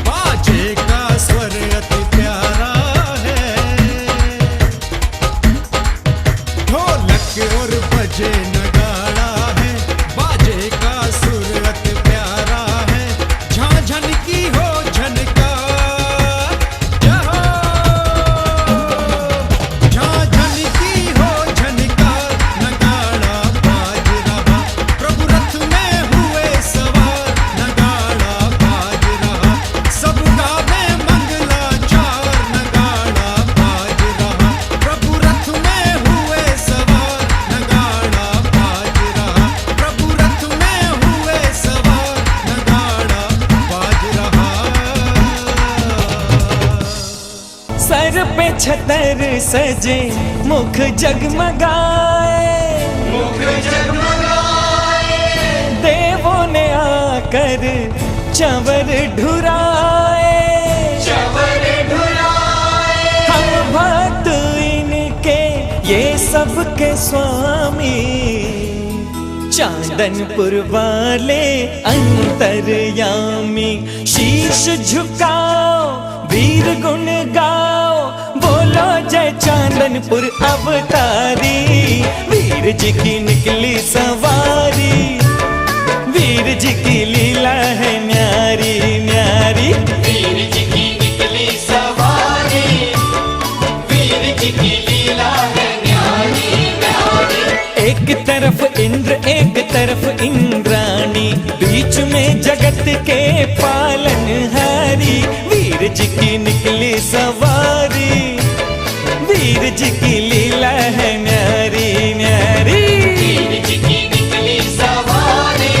बाजे का स्वर अति प्यारा है। ढोलक और बजे नगाड़ा है, बाजे का सुर अति प्यारा है, झांझन की हो झनकार। जहाँ झांझन की हो झनकार, नगाड़ा बाज रहा, प्रभु रथ में हुए सवार, नगाड़ा बाज रहा, सब गावे मंगलाचार, नगाड़ा बाज रहा, प्रभु रथ में हुए सवार, नगाड़ा बाज रहा, प्रभु रथ में हुए सवार, नगाड़ा बाज रहा। सर पे छतर सजे, मुख जगमगाए, मुख जगमगाए, देवों ने आकर चंवर ढुराए, चंवर ढुराए, हम भक्त इनके ये सबके स्वामी, चांदनपुर वाले अंतर्यामी। शीश झुकाओ, वीर गुण गाओ, बोलो जय चांदनपुर अवतारी, वीर जी की निकली सवारी, वीर जी की लीला है न्यारी न्यारी, वीर जी की निकली सवारी, वीर जी की लीला है न्यारी न्यारी। एक तरफ इंद्र एक तरफ इंद्राणी, बीच में जगत के पालनहारी, वीर जी की निकली सवारी, वीर जी की लीला है न्यारी न्यारी, वीर जी की निकली सवारी,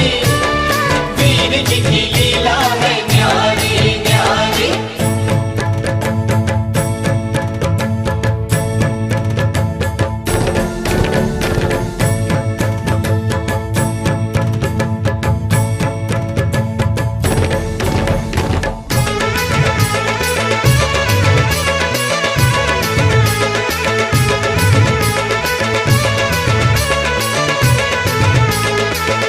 वीर जी की लीला है न्यारी न्यारी।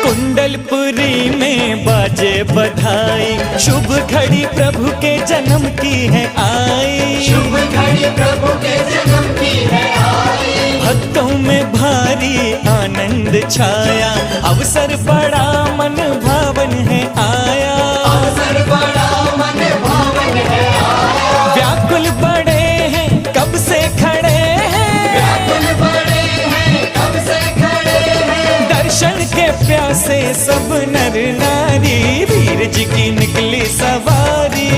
कुंडलपुरी में बाजे बधाई, शुभ घड़ी प्रभु के जन्म की है आई, शुभ घड़ी प्रभु के जन्म की है आई। भक्तों में भारी आनंद छाया, अवसर बड़ा मन भावन है आया, अवसर बड़ा मन भावन है आया। व्याकुल बड़े हैं कब से खड़े हैं, व्याकुल बड़े हैं कब से खड़े हैं, दर्शन के प्यासे सब नर नारी, वीर जी की निकली सवारी,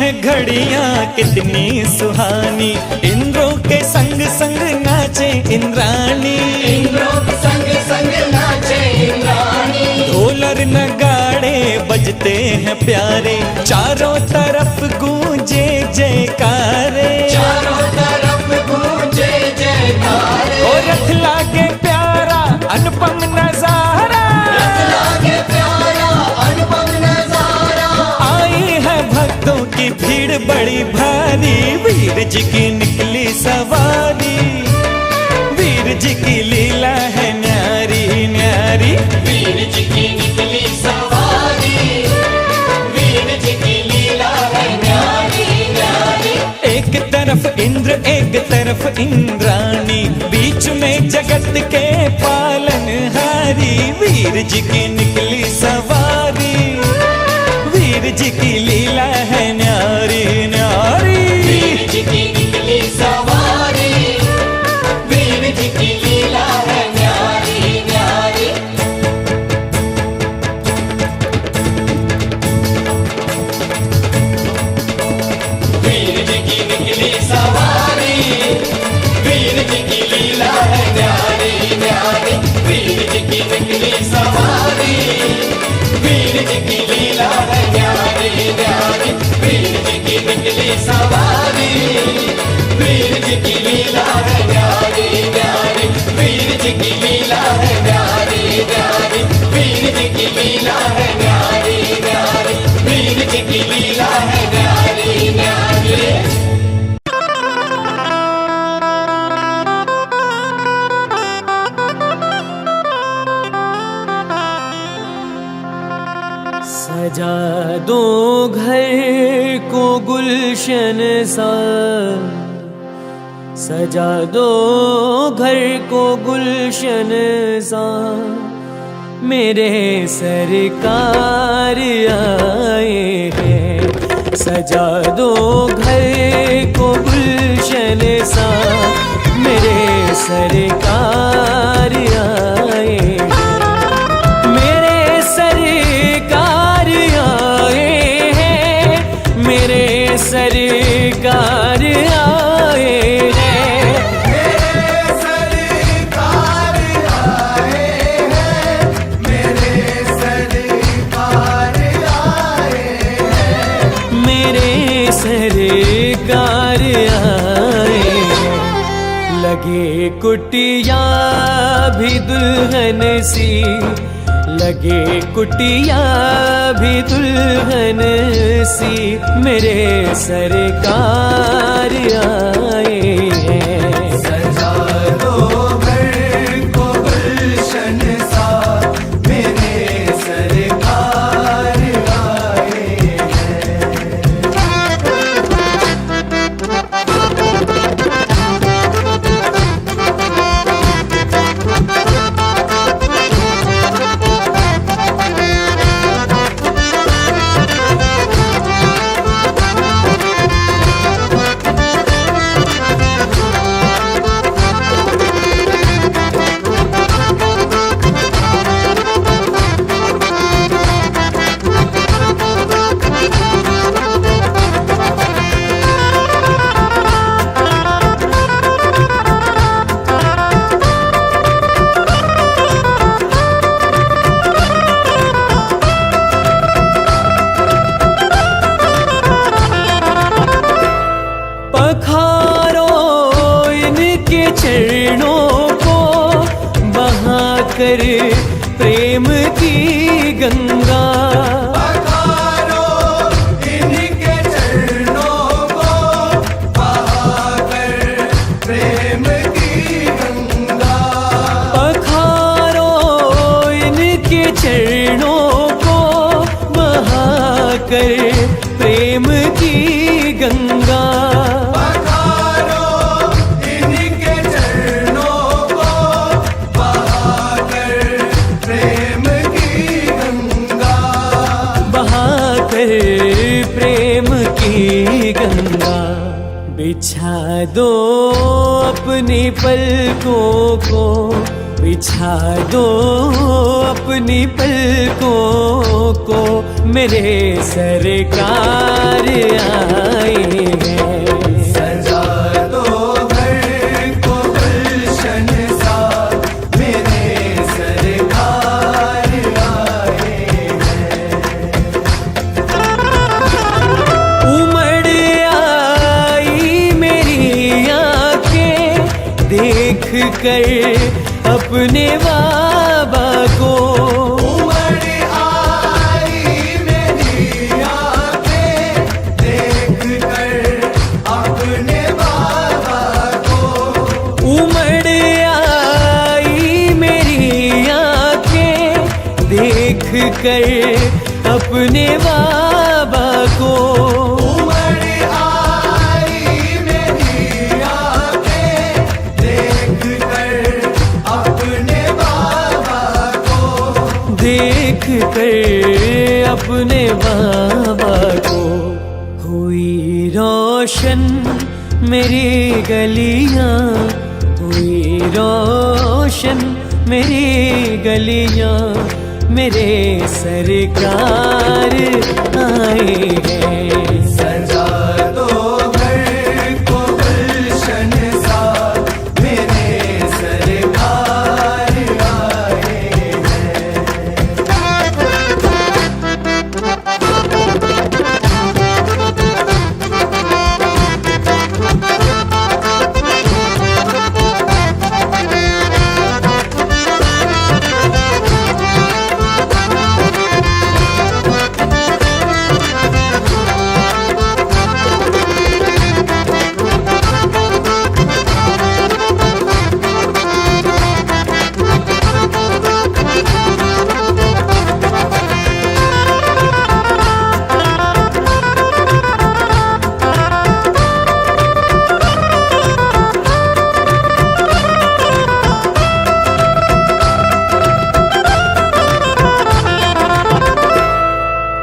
हैं घड़ियां कितनी सुहानी, इंद्रों के संग संग नाचे इंद्राणी, इंद्रों के संग संग नाचे इंद्राणी। ढोल और नगाड़े बजते हैं प्यारे, चारों तरफ गूंजे जयकारे, चारों तरफ गूंजे जयकारे। और रथ लागे प्यारा अनुपम नजारा, रथ लागे प्यारा अनुपम नजारा। आई है भक्तों की भीड़ बड़ी भारी, वीर जी की निकली सवारी, वीर जी की लीला है न्यारी न्यारी, वीर जी की निकली सवारी, वीर जी की लीला है न्यारी न्यारी। एक तरफ इंद्र एक तरफ इंद्राणी, बीच में जगत के पालनहारी, वीर जी की निकली सवारी, वीर जी की लीला है न्यारी न्यारी, वीर जी की निकली सवारी, वीर जी की लीला है न्यारी न्यारी। वीर जी की निकली सवारी, वीर जी की लीला है न्यारी न्यारी, वीर जी की निकली सवारी, वीर जी की लीला है न्यारी न्यारी, वीर जी की निकली सवारी, वीर जी की लीला है न्यारी न्यारी, वीर जी की लीला है न्यारी न्यारी, वीर जी की लीला है न्यारी न्यारी, वीर जी की लीला है न्यारी न्यारी। सजा दो घर को गुलशन सा, सजा दो घर को गुलशन सा, मेरे सरकार आए हैं। सजा दो घर को गुलशन सा, मेरे सरकार आए हैं, मेरे सरकार आए हैं, मेरे सरकार आए हैं, मेरे सरकार आए हैं, मेरे सरकार आए हैं, मेरे सरकार आए हैं। लगे कुटिया भी दुल्हन सी, लगे कुटिया भी दुल्हन सी, मेरे सरकार आए हैं। सजा दो घर को गुलशन सा, मेरे सरकार आए हैं। कर प्रेम की गंगा, पधारो इनके चरणों को बहाकर प्रेम की गंगा, पधारो इनके चरणों को बहाकर प्रेम की गंगा, प्रेम की गंगा। बिछा दो अपनी पलकों को, बिछा दो अपनी पलकों को, मेरे सरकार आए हैं। सजा दो घर को गुलशन सा, मेरे सरकार आए हैं। उमड़ आई मेरी आंखें देख कर अपने बाबा को। उमड़ आई मेरी आंखें देख कर अपने बाबा को। उमड़ आई मेरी आंखें देख कर अपने बाबा को। उमड़ आई मेरी आंखें देख कर अपने बाबा को। देख कर अपने बाबा को। हुई रोशन मेरी गलियां, हुई रोशन मेरी गलियां, मेरे सरकार आए हैं। सजा दो घर को गुलशन सा, मेरे सरकार आए हैं।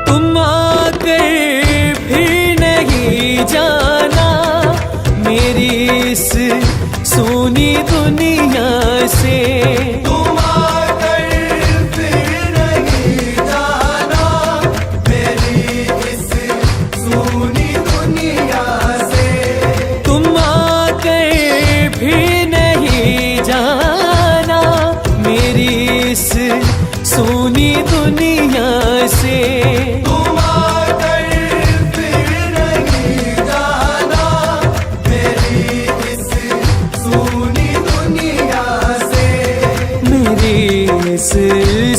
तुम आकर फिर नहीं जाना मेरी इस सोनी दुनिया से। तुम आकर फिर नहीं जाना मेरी इस सूनी दुनिया से। तुम आकर फिर नहीं जाना मेरी इस सोनी दुनिया से। तुम आकर फिर नहीं जाना मेरी इस सूनी दुनिया से। मेरी इस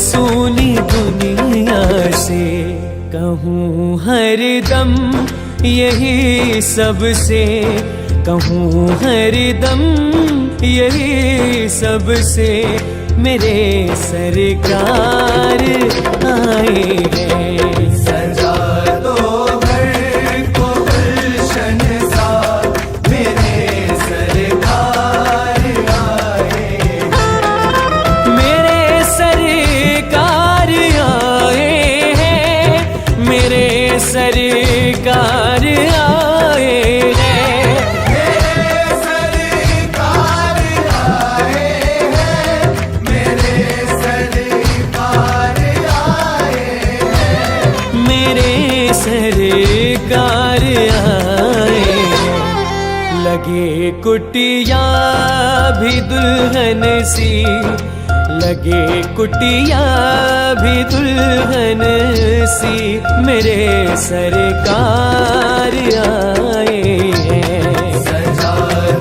सोनी दुनिया से। कहूँ हरदम यही सबसे, कहूँ हरदम यही सबसे, मेरे सरकार आए हैं। सजा दो घर को गुलशन सा, मेरे सरकार आए हैं। मेरे सरकार आए हैं, मेरे सरकार आए हैं। मेरे सरकार आए हैं, मेरे सरकार आए हैं। मेरे सरकार आए हैं। लगे कुटिया भी दुल्हन सी, लगे कुटिया भी दुल्हन सी, मेरे सरकार आए हैं। सजा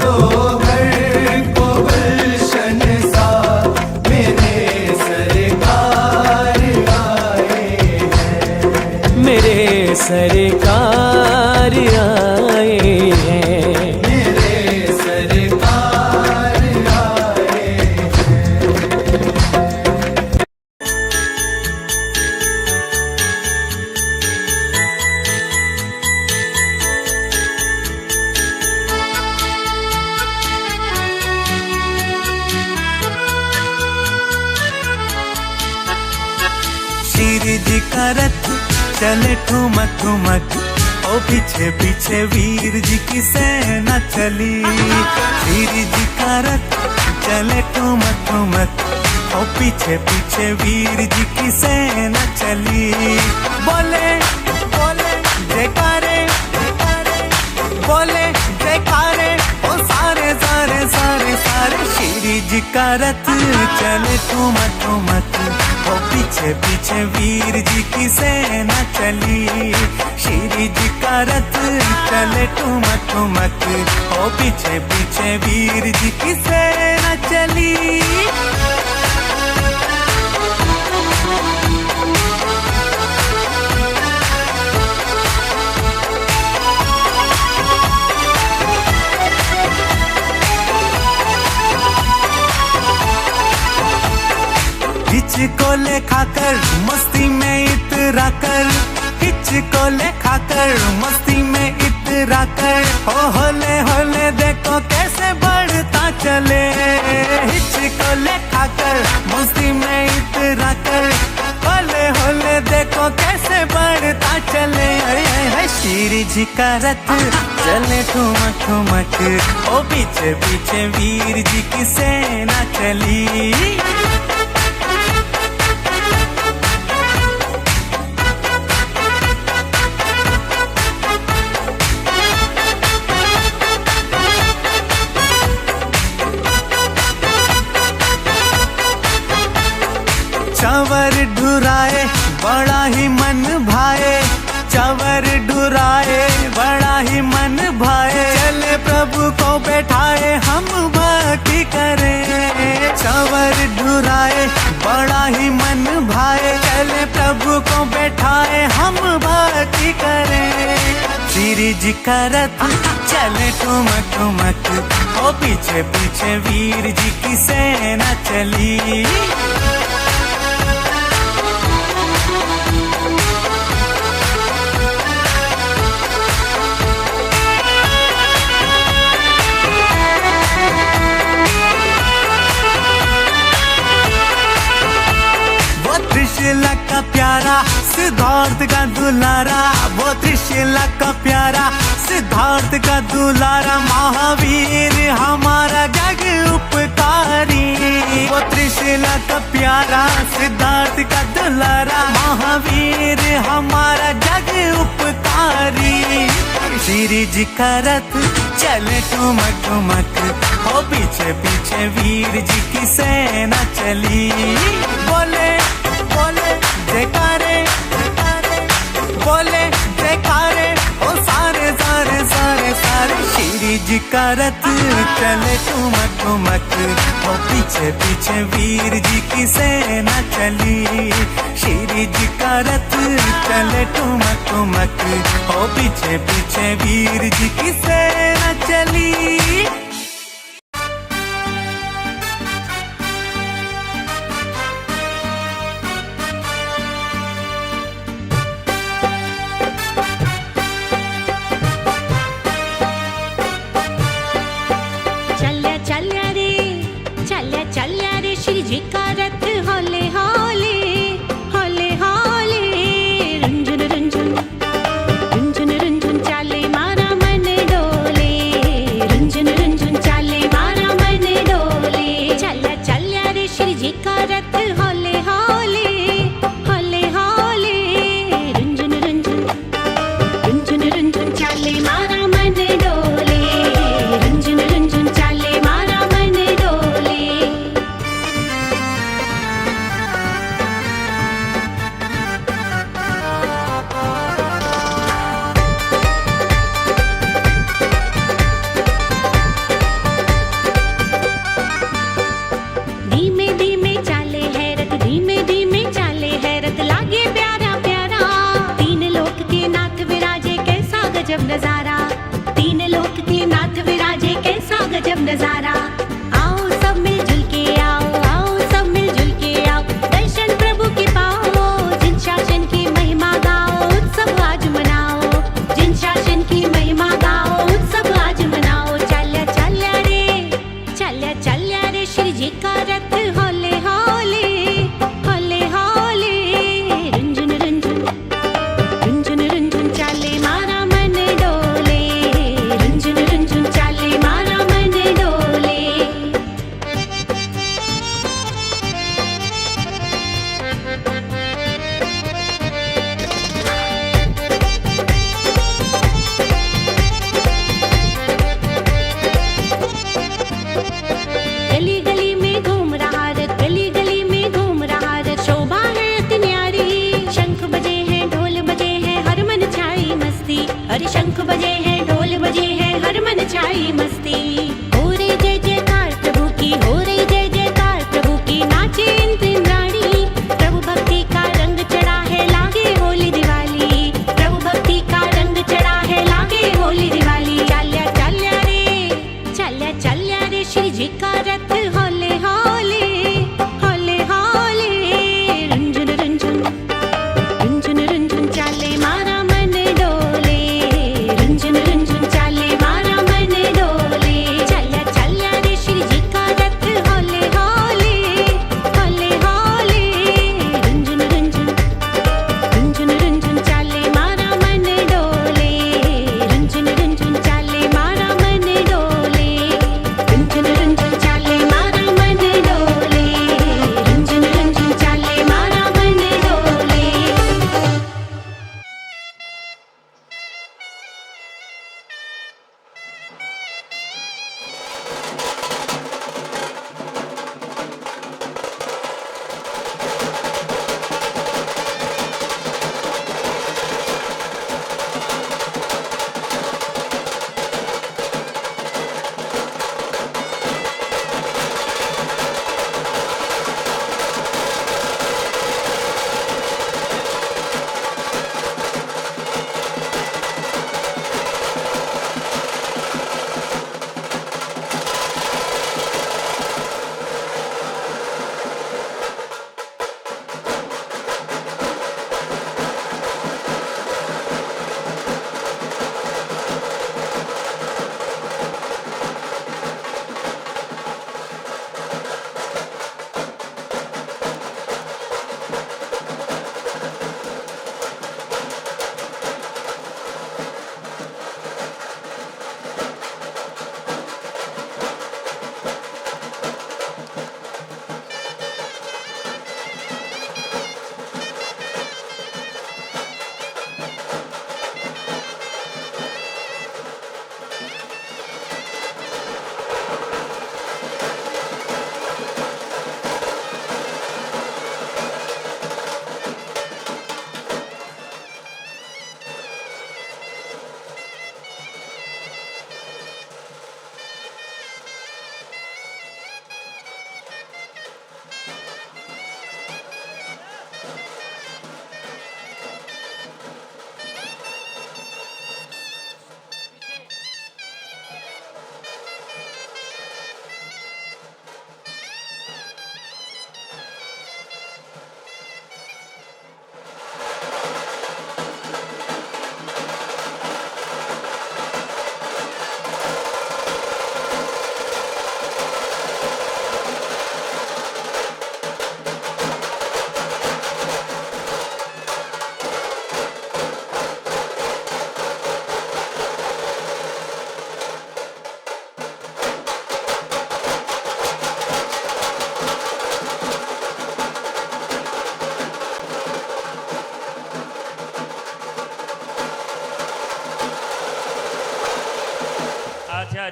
दो घर को गुलशन सा, मेरे सरकार आए हैं। मेरे सरकार आए हैं। मेरे सरकार आए श्री जी का रथ चले ठुमक ठुमक, ओ पीछे पीछे वीर जी की सेना चली। श्री जी का रथ चले ठुमक ठुमक, ओ पीछे पीछे वीर जी की सेना चली। बोले बोले जयकारे बोले जयकारे ओ सारे सारे सारे सारे श्री जी का रथ चले ठुम ठुमक ओ पीछे पीछे वीर जी की सेना चली। श्री जी का रथ चले ठुम ठुमक ओ पीछे पीछे वीर जी की सेना चली। हिचको ले खाकर मस्ती में इतरा कर, हिचको ले खाकर मस्ती में इतरा कर, होले देखो कैसे बढ़ता चले। हिचको ले खाकर मस्ती में इतरा कर, होले देखो कैसे बढ़ता चले। श्री जी का रथ चले ठुमक ठुमक ओ पीछे पीछे वीर जी की सेना चली। चवर ढुराए बड़ा ही मन भाए, चवर ढुराए बड़ा ही मन भाए, चले प्रभु को बैठाए हम भक्ति करें। चवर ढुराए बड़ा ही मन भाए, चले प्रभु को बैठाए हम भक्ति करें। श्री जी का रथ चले ठुमक ठुमक ओ पीछे पीछे वीर जी की सेना चली। त्रिशूला का प्यारा सिद्धार्थ का दुलारा, वो त्रिशूला का प्यारा सिद्धार्थ का दुलारा, महावीर हमारा जग उपकारी। वो त्रिशूला का प्यारा सिद्धार्थ का दुलारा, महावीर हमारा जग उपकारी। श्री जी का रथ चले ठुमक ठुमक हो पीछे पीछे वीर जी की सेना चली। बोले बोले जयकारे बोले जयकारे ओ सारे सारे सारे सारे श्री जी का रथ चले ठुमक ठुमक ओ पीछे पीछे वीर जी की सेना चली। श्री जी का रथ चले ठुमक ठुमक ओ पीछे पीछे वीर जी की सेना चली। श्री जी का रथ होले होले होले होले रुंझुन रुंझुन रुंझुन रुंझुन चाले मारा मन डोले, रुंझुन रुंझुन चाले मारा मन डोले। चल्या चल्या रे श्री जी का रथ होले होले होले होले रुंझुन रुंझुन रुंझुन रुंझुन चाले मारा मन डोले, रुंझुन रुंझुन चाले मारा मन डोले। धीमे धीमे चाले है रथ, धीमे धीमे चाले है रथ, लागे प्यारा प्यारा। तीन लोक के नाथ विराजे कैसा गजब नजारा, तीन लोक के नाथ विराजे कैसा गजब नजारा। आओ सब मिलजुल के आओ, आओ सब मिलजुल के आओ, दर्शन प्रभु के पाओ। जिन शासन की महिमा गाओ उत्सव आज मनाओ, जिन शासन की महिमा गाओ उत्सव आज मनाओ। चल्या चल्या रे चल्या चल्या रे श्री जी का रथ होले होले होले होले रुंझुन रुंझुन रुंझुन रुंझुन चाले मारा मन डोले, रुंझुन रुंझुन चाले मारा मन डोले।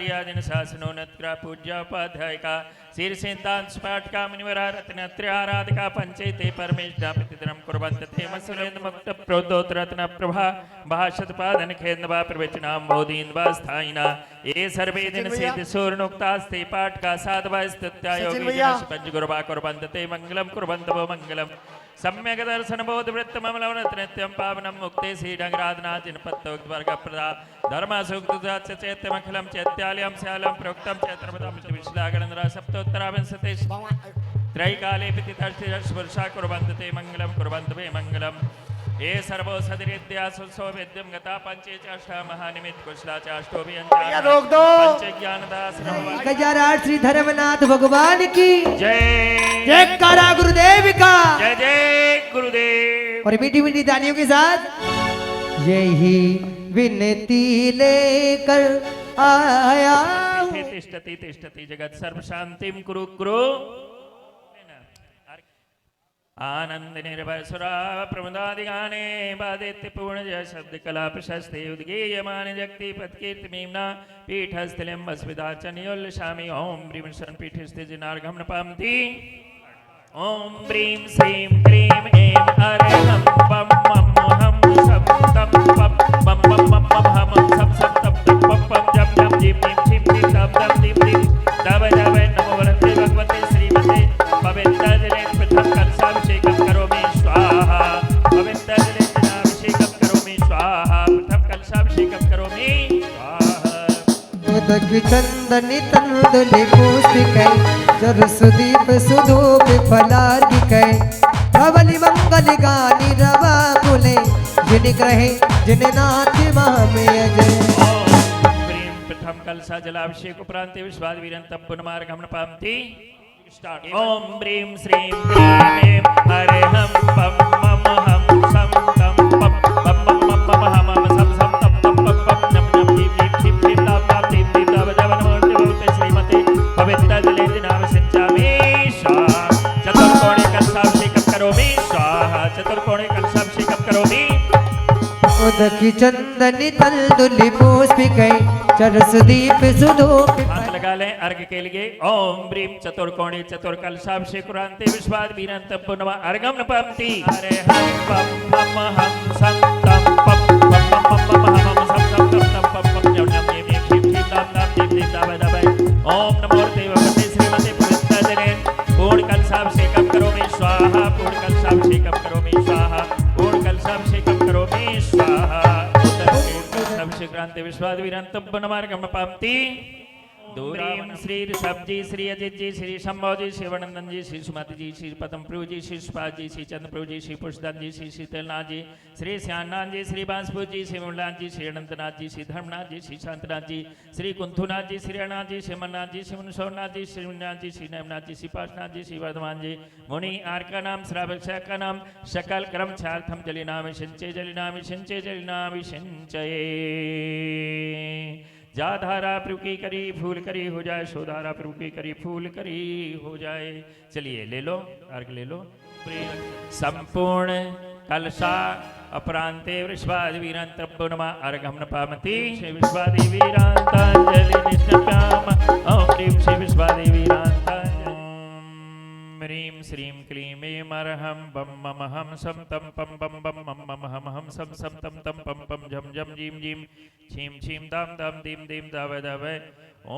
आचार्य जिन शासनोन्नतग्रह पूज्य उपाध्याय का शीर्षेन्तांश पाठ का मुनिवरा रत्नत्र आराधका पंचैते परमेष्ठा प्रतिदिनं कुर्वन्त ते मसुरेन्द्र मुक्त प्रोदोत रत्न प्रभा भाषत पादन खेदवा प्रवचनां बोधीन वा स्थायिना ये सर्वे दिन सिद्ध सूर्णोक्तास्ते पाठ का साधवा स्तुत्या योगी जन पंचगुरुवा कुर्वन्त ते मंगलम कुर्वन्त वो मंगलम सम्यक दर्शन बोध वृत्त ममलवन नित्यम पावनम मुक्ते श्रीरंगराधना जिनपत्तोक्त वर्ग प्रदा धर्म सूक्त चैत्यमखिलम चैत्यालयम श्यालम प्रोक्तम चैत्रपदम विश्लागणन्द्र सप्तोत्तराविंशते त्रैकाले पितितर्षिवर्षा कुर्वन्त ते मंगलम कुर्वन्त वे मंगलम ये सर्वो सदरिद्या सुसो विद्यम गता पंचे चाष्टा महानिमित कुशला चाष्टो भी रोक दो पंच ज्ञानदास 1008 श्री धर्मनाथ भगवान की जय जय कारा गुरुदेव का जय जय गुरुदेव। और मीठी मीठी तालियों के साथ यही विनती लेकर आया तिष्ठति तिष्ठति जगत सर्व शांतिम कुरु कुरु आनंद निर्भर सुरा प्रमदादि गाने बादित्य पूर्ण जय शब्द कला प्रशस्ते उद्गीयमान जगति पत्कीर्ति मीमना पीठस्थलिम वस्विदाचन्योल्लशामि ओम ब्रीम शन पीठस्थे जनार्घम नपामति ओम ब्रीम श्रीं क्रीं ऐं अरहं बम मम हम सब तम पम बम बम मम मम हम सब सब तम तम पम पम जम जम जीम जीम छीम छीम तम तम दीप दीप दव दव नमो वरते भगवते श्रीमते पवित्र जले प्रथम कलशाभिषेकं करोमि स्वाहा पवित्र जले जलाभिषेकं करोमि स्वाहा प्रथम कलशाभिषेकं करोमि स्वाहा उदक चंदनि तंदुलि पुष्पिकै जरसुदीप सुधूप फलादिकै धवलि मंगल गानि रवा कुले जिन ग्रहे जिन नाथ महामेय जय प्रेम प्रथम कलशा जलाभिषेक उपरांत विश्वादिवीरंतं पुनमार्गं नपामति ओम ब्रीं श्रीं क्रीं ऐं अरहं बम मम हम सम तम पम बम मम मम मम हम सम सम तम तम पम पम नम नम दीप दीप छिप छिप ताप ताप दीप दीप दव दव नमोते भगवते श्रीमते पवित्र जले जनाभिषेचामि स्वाहा चतुर्कोणे कलशाभिषेकं करोमि स्वाहा चतुर्कोणे कलशाभिषेकं करोमि उदकी चंदनि तंदुलि पुष्पिकै चरसुदीप सुधूप हाथ लगा लें अर्घ के लिए ओम ब्रीं चतुर्कोणे चतुर्कलशाभिषेक कुरांते विश्वादिवीरंतं पुनः अर्घं नपामति हरे हम पम मम हम सम तम पम पम पम पम मम हम सम सम तम तम पम पम जम जम जीम जीम छीम छीम ताम ताम दीप दीप दाव दाव ओम नमो भगवते श्रीमते पवित्र जले पूर्ण कलशाभिषेकं करोमि स्वाहा पूर्ण कलशाभिषेकं करोमि स्वाहा पूर्ण कलशाभिषेकं करोमि स्वाहा अभिषेक्रांते विश्वादिवीरंतं पुनमार्गं नपामति दूरीं श्री ऋषभ जी श्री अजित जी श्री शंभव जी श्री वर्णनंदन जी श्री सुमति जी श्री पद्म प्रभु जी श्री सुपाल जी श्री चंद्र प्रभु जी श्री पुष्पदन जी श्री शीतलनाथ जी श्री श्यामनाथ जी श्री बांसपुर जी श्री मुरलानाथ जी श्री अनंतनाथ जी श्री धर्मनाथ जी श्री शांतनाथ जी श्री कुंथुनाथ जी श्री अनाथ जी श्री मन्नाथ जी श्री मुनसौरनाथ जी श्री मुन्नाथ जी श्री नैमनाथ जी श्री पाशनाथ जी श्री वर्धमान जी मुनि आर का नाम श्रावक का नाम सकल क्रम छार्थम जलिनामि सिंचे जलिनामि सिंचे जलिनामि सिंचये जा धारा प्रभु करी फूल करी हो जाए सो धारा प्रभु करी फूल करी हो जाए। चलिए ले लो अर्घ ले लो। संपूर्ण कलशा अपरांते विश्वादिवीरंतं पुनः अर्घं नपामति श्री विश्वादिवीरांतांजलि निष्ठप्याम ओम ह्रीं श्री विश्वादिवीरांतांजलि ह्रीं श्रीं क्लीं ऐं अरहं बम मम हम सम तम पम बम बम मम मम हम सम सम तम तम पम पम झम झम जीम जीम छीम छीम दाम दाम दीम दीम दाव दाव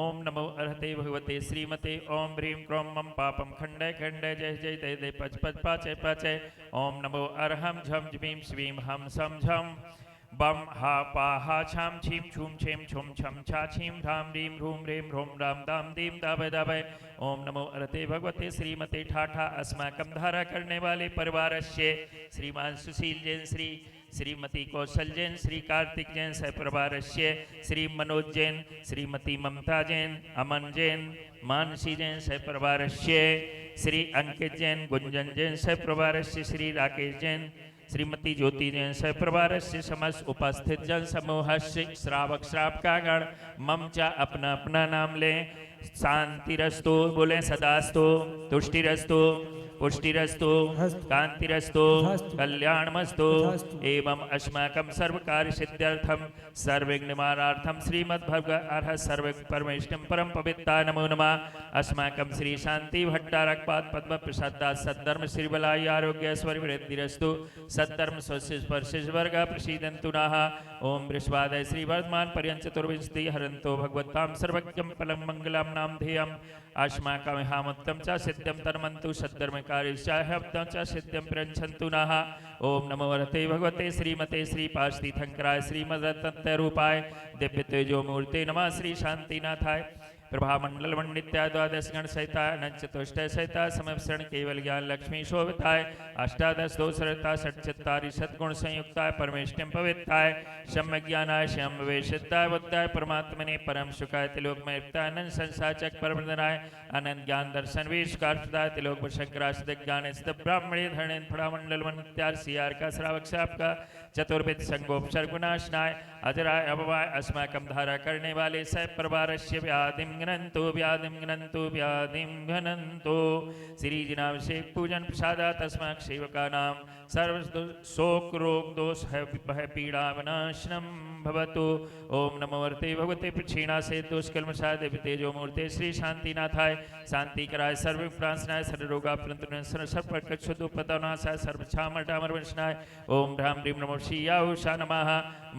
ओम नमो अर्हते भगवते श्रीमते ओम ह्रीं क्रों मम पापम खंडय खंडय जय जय दय दय पच पच पाचय पाचय ओम नमो अर्हं झम झीं श्रीं हम सम झम बम हा पा हा छाम छीम छूम छेम छुम छम छा छीम धाम रीं ह्रूम रें ह्रोम राम दाम दीम दावय दावय ओम नमो अर्हते भगवते श्रीमते ठाठा अस्माकं धारा करने वाले परिवारस्य श्रीमान सुशील जैन श्री श्रीमती कौशल जैन श्री कार्तिक जैन सह परिवारस्य श्री मनोज जैन श्रीमती ममता जैन अमन जैन मानसी जैन सह परिवारस्य श्री अंकित जैन गुंजन जैन सह परिवारस्य श्री राकेश जैन श्रीमती ज्योति जैन सह परिवारस्य समस्त उपस्थित जन समूह श्रावक श्रावका गण मम चा अपना अपना नाम लें। शांति रस्तु बोले सदास्तु तुष्टि रस्तु पुष्टिरस्तु कांतिरस्तु कल्याणमस्तु एवं अस्माकं सर्वकार्यसिद्ध्यर्थं सर्वविघ्ननिवारणार्थं श्रीमद्भगवद् सर्व परमेष्ठिं परम पवित्रा नमो नमः। अस्माकं श्री शांति भट्टारकपाद पद्म प्रसादात् सद्धर्म श्रीबलाय आरोग्य स्वरिवृद्धिरस्तु सद्धर्म स्वस्य स्पर्शिष वर्ग प्रसीदन्तु नः। ओम वृषभादय श्री वर्धमान पर्यंत चतुर्विंशति हरन्तो भगवतां सर्वज्ञं फलं मंगलं नाम ध्येयम् अस्माकं हामत्तं च सिद्ध्यं तन्मन्तु सद्धर्मकार्यश्चाहत्तं च सिद्ध्यं प्रयच्छन्तु नः। ओम नमो वरते भगवते श्रीमते श्री पार्श्वतीर्थंकराय श्रीमद्रत्नरूपाय दिव्य तेजो मूर्ते नमः। श्री शांतिनाथाय प्रभामंडल मंडित्या द्वादश गण सहिता अनंत चतुष्ट सहिता समपसरण केवल ज्ञान लक्ष्मी शोभिताय अष्टादश दोषरता षटचत्तारि सद्गुण संयुक्ताय परमेष्ठिं पवित्राय सम्य ज्ञानाय श्याम विवेशिताय बुद्धाय परमात्मने परम सुखाय तिलोकमय अनंत संसार चक परमदनाय अनंत ज्ञान दर्शन विष्कारदाय तिलोक शंकराशद ज्ञान स्थ ब्राह्मणे धरणेन प्रभामंडल मंडित्यार सियार का श्रावक साप का चतुर्विद संगोपसर गुणाशनाय अजराय अभवाय अस्माकं धारा करने वाले सह परवारस्य व्याधिं घ्नन्तु व्याधिं घ्नन्तु व्याधिं घ्नन्तु। श्री जिनाभिषेक पूजन प्रसादात् अस्माकं सेवकानां सर्व शोक रोग दोष भय पीड़ा विनाशनम भवतु। ओम नमो वर्ते भगवते प्रक्षीणा से दोषकल्मषाय देवी तेजो मूर्ते श्री शांतिनाथाय शांति कराय सर्व प्रांसनाय सर्व रोगा सर्व सर्व शुद्धोपतनाशाय सर्व छामर डामर वंशनाय ओम राम ह्रीम नमो श्रीयाहुषा नमः।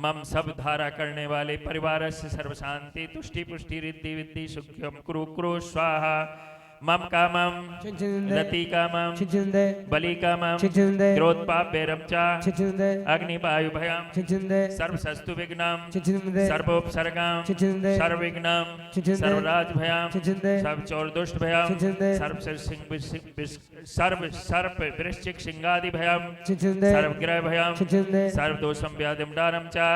मम सब धारा करने वाले परिवार से सर्व शांति तुष्टि पुष्टि रिद्धि विद्धि सुख्यम कुरु कुरु स्वाहा। मम कामम रति कामम बलि कामम क्रोधपाप वैरम च अग्नि वायु भयम सर्वशस्तु विघ्नम सर्वोपसर्गम सर्वविघ्नम सर्वराज भयम सर्व चोर दुष्ट भयम सर्व सर्प वृश्चिक सिंहादि भयम सर्व ग्रह भयम सर्व दोषम व्याधिम डारम च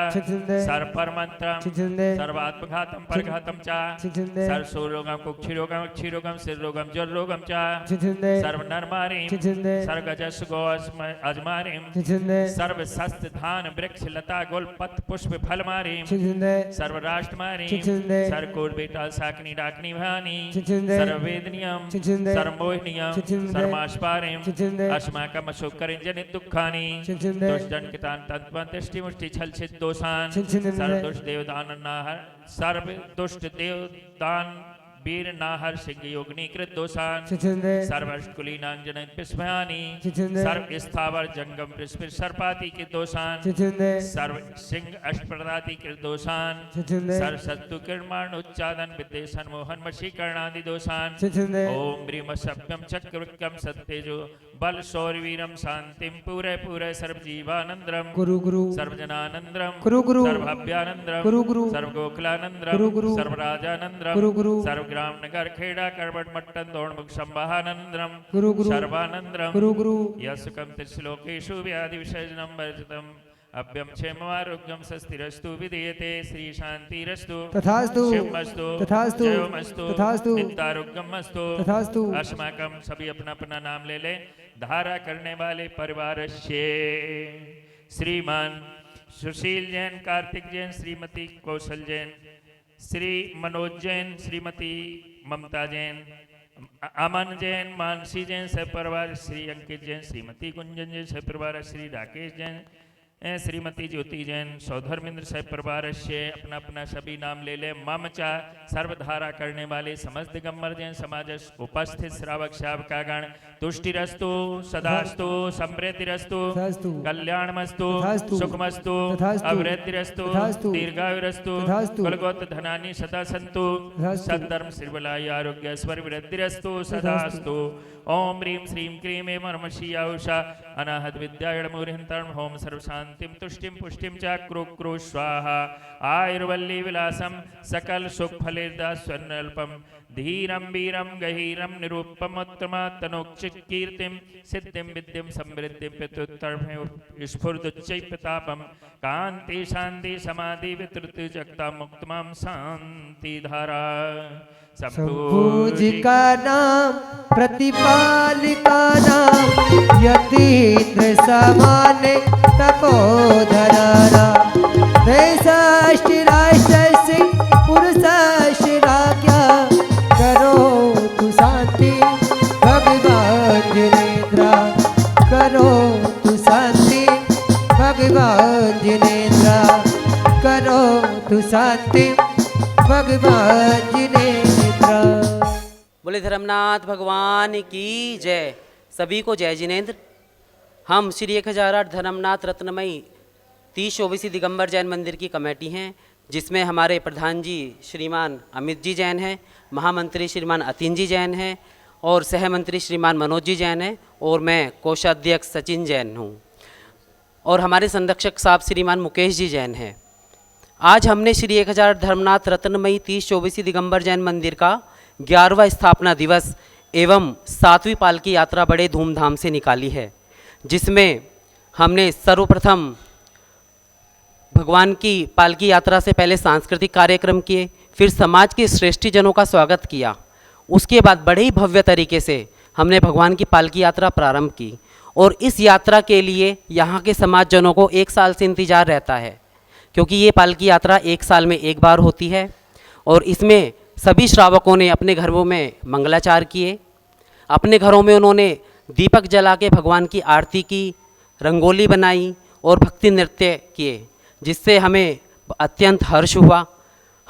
सर्व परमंत्रम सर्व आत्मघातम परघातम च सर्व सूरोगम कुक्षिरोगम क्षीरोगम सिररोगम जल रोगम च सर्व नरमारीम सर्व गजस गो अजमारीम सर्व शस्त्र धान वृक्ष लता गोल पत पुष्प फल मारीम सर्व राष्ट्र मारीम सर्व कोट बेटा साकनी डाकनी भानी सर्व वेदनियम सर्व मोहिनियम सर्वमाशपारीम अस्माकं अशोकरिं जनित दुखानि दुष्टन कितान तत्वन दृष्टि मुष्टि छल छित दोषान सर्व दुष्ट देवदान नाहर सर्व दुष्ट देवदान वीर नाहर सिंह योगनीकृत दोषान सर्वकुलीनां जनक पिस्मयानि सर्व स्थावर जंगम पृष्ठ सर्पाति के दोषान सर्व सिंह अष्टप्रदाति के दोषान सर्व शत्रु किरमाण उच्चादन विद्वेषण मोहन वशीकरणादि दोषान ओम ब्रीम सभ्यम चक्रविक्रम सत्यजो बल शौर्यवीरम शांतिम पूरे पूरे सर्व जीवानंदरम गुरु गुरु सर्वजनानंदरम गुरु गुरु सर्वभव्यानंदरम गुरु गुरु सर्वगोकुलानंदरम गुरु गुरु सर्वराजानंदरम गुरु गुरु सर्वग्राम नगर खेड़ा करवट मट्टन दौड़मुख संवाहानंदरम गुरु गुरु सर्वानंदरम गुरु गुरु यस्कम त्रिश्लोकेषु व्याधि विसर्जनम वर्जितम अभ्यम क्षेमवारोग्यम स्वस्तिरस्तु विधीयते श्री शांतिरस्तु तथास्तु शिवमस्तु तथास्तु जयमस्तु तथास्तु नित्यारोग्यमस्तु तथास्तु। अस्माकं सभी अपना अपना नाम ले ले। धारा करने वाले परिवार से श्रीमान सुशील जैन, कार्तिक जैन, श्रीमती कौशल जैन, श्री मनोज जैन, श्रीमती ममता जैन, अमन जैन, मानसी जैन सह परिवार, श्री अंकित जैन, श्रीमती कुंजन जैन सह परिवार, श्री राकेश जैन, श्रीमती ज्योति जैन, सौधर्मेंद्र सह परिवार से अपना अपना सभी नाम ले ले। ममचा सर्वधारा करने वाले समस्त दिगंबर जैन समाज उपस्थित श्रावक श्रावकागण तुष्टिरस्तु सदास्तु समृद्धिरस्तु कल्याणमस्तु सुखमस्तु अवृद्धिरस्तु दीर्घायुरस्तु कुलगोत्र धनानि सदा सन्तु सद्धर्म श्रीबलाय आरोग्य स्वरिवृद्धिरस्तु सदास्तु। ओम ह्रीं श्रीं क्रीं एं नमः अनाहत विद्यायणमूर्हिंतर्म होम सर्वशांतिं तुष्टिं पुष्टिं च क्रू क्रू स्वाहा। आयुर्वल्ली विलासं सकल सुख फलेदा स्वर्णल्पम धीरं वीरं गहीरं निरूपमोत्तमात्तनोक्षित कीर्तिं सिद्धिं विद्यं समृद्धिं पितुत्तर्भं स्फुरदुच्चै प्रतापं कांति शांति समाधि वितृति जगता मुक्तमां शांति धारा। शंभुजी का नाम प्रतिपालिका नाम यतीन्द्र समान तपोधरा नाम देशाष्टि राष्ट्रस्य पुरुषाष्टि राज्ञा करो तु शांति भगवान जिने जिनेंद्र करो तू शांति भगवान जिनेंद्र करो तू शांति भगवान जिनेंद्र। बोले धर्मनाथ भगवान की जय। सभी को जय जिनेंद्र। हम श्री 1008 धर्मनाथ रत्नमयी 30-24 दिगंबर जैन मंदिर की कमेटी हैं, जिसमें हमारे प्रधान जी श्रीमान अमित जी जैन हैं, महामंत्री श्रीमान अतिन जी जैन हैं और सहमंत्री श्रीमान मनोज जी जैन हैं और मैं कोषाध्यक्ष सचिन जैन हूँ और हमारे संरक्षक साहब श्रीमान मुकेश जी जैन हैं। आज हमने श्री 1008 धर्मनाथ रत्नमयी 30-24 दिगंबर जैन मंदिर का 11वां स्थापना दिवस एवं 7वीं पालकी यात्रा बड़े धूमधाम से निकाली है, जिसमें हमने सर्वप्रथम भगवान की पालकी यात्रा से पहले सांस्कृतिक कार्यक्रम किए, फिर समाज के श्रेष्ठी जनों का स्वागत किया। उसके बाद बड़े ही भव्य तरीके से हमने भगवान की पालकी यात्रा प्रारंभ की और इस यात्रा के लिए यहाँ के समाजजनों को 1 साल से इंतजार रहता है, क्योंकि ये पालकी यात्रा 1 साल में एक बार होती है और इसमें सभी श्रावकों ने अपने घरों में मंगलाचार किए, अपने घरों में उन्होंने दीपक जला के भगवान की आरती की, रंगोली बनाई और भक्ति नृत्य किए, जिससे हमें अत्यंत हर्ष हुआ।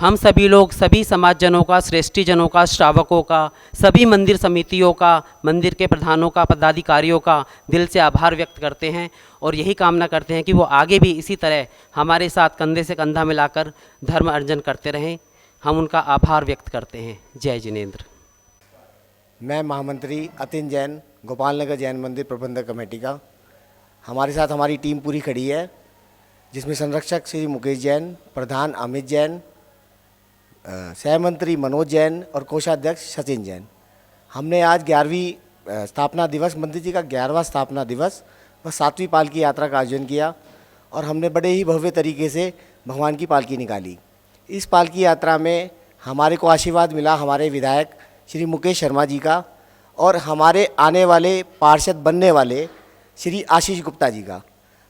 हम सभी लोग सभी समाजजनों का, श्रेष्ठी जनों का, श्रावकों का, सभी मंदिर समितियों का, मंदिर के प्रधानों का, पदाधिकारियों का दिल से आभार व्यक्त करते हैं और यही कामना करते हैं कि वो आगे भी इसी तरह हमारे साथ कंधे से कंधा मिलाकर धर्म अर्जन करते रहें। हम उनका आभार व्यक्त करते हैं। जय जिनेंद्र। मैं महामंत्री अतिन जैन, गोपाल नगर जैन मंदिर प्रबंधक कमेटी का। हमारे साथ हमारी टीम पूरी खड़ी है, जिसमें संरक्षक श्री मुकेश जैन, प्रधान अमित जैन, सहमंत्री मनोज जैन और कोषाध्यक्ष सचिन जैन। हमने आज 11वीं स्थापना दिवस, मंदिर जी का 11वां स्थापना दिवस व 7वीं पालकी यात्रा का आयोजन किया और हमने बड़े ही भव्य तरीके से भगवान की पालकी निकाली। इस पालकी यात्रा में हमारे को आशीर्वाद मिला हमारे विधायक श्री मुकेश शर्मा जी का और हमारे आने वाले पार्षद बनने वाले श्री आशीष गुप्ता जी का।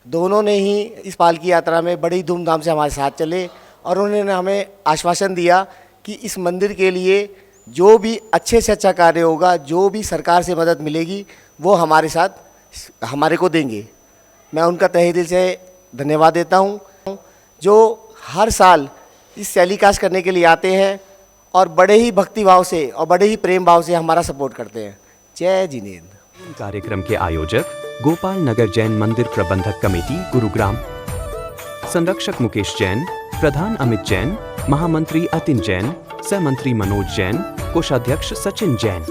दोनों ने ही इस पालकी यात्रा में बड़ी धूमधाम से हमारे साथ चले और उन्होंने हमें आश्वासन दिया कि इस मंदिर के लिए जो भी अच्छे से अच्छा कार्य होगा, जो भी सरकार से मदद मिलेगी, वो हमारे साथ हमारे को देंगे। मैं उनका तहे दिल से धन्यवाद देता हूँ, जो हर साल इस टेलीकास्ट करने के लिए आते हैं और बड़े ही भक्ति भाव से और बड़े ही प्रेम भाव से हमारा सपोर्ट करते हैं। जय जिनेंद्र। कार्यक्रम के आयोजक गोपाल नगर जैन मंदिर प्रबंधक कमेटी गुरुग्राम, संरक्षक मुकेश जैन, प्रधान अमित जैन, महामंत्री अतिन जैन, सहमंत्री मनोज जैन, कोषाध्यक्ष सचिन जैन।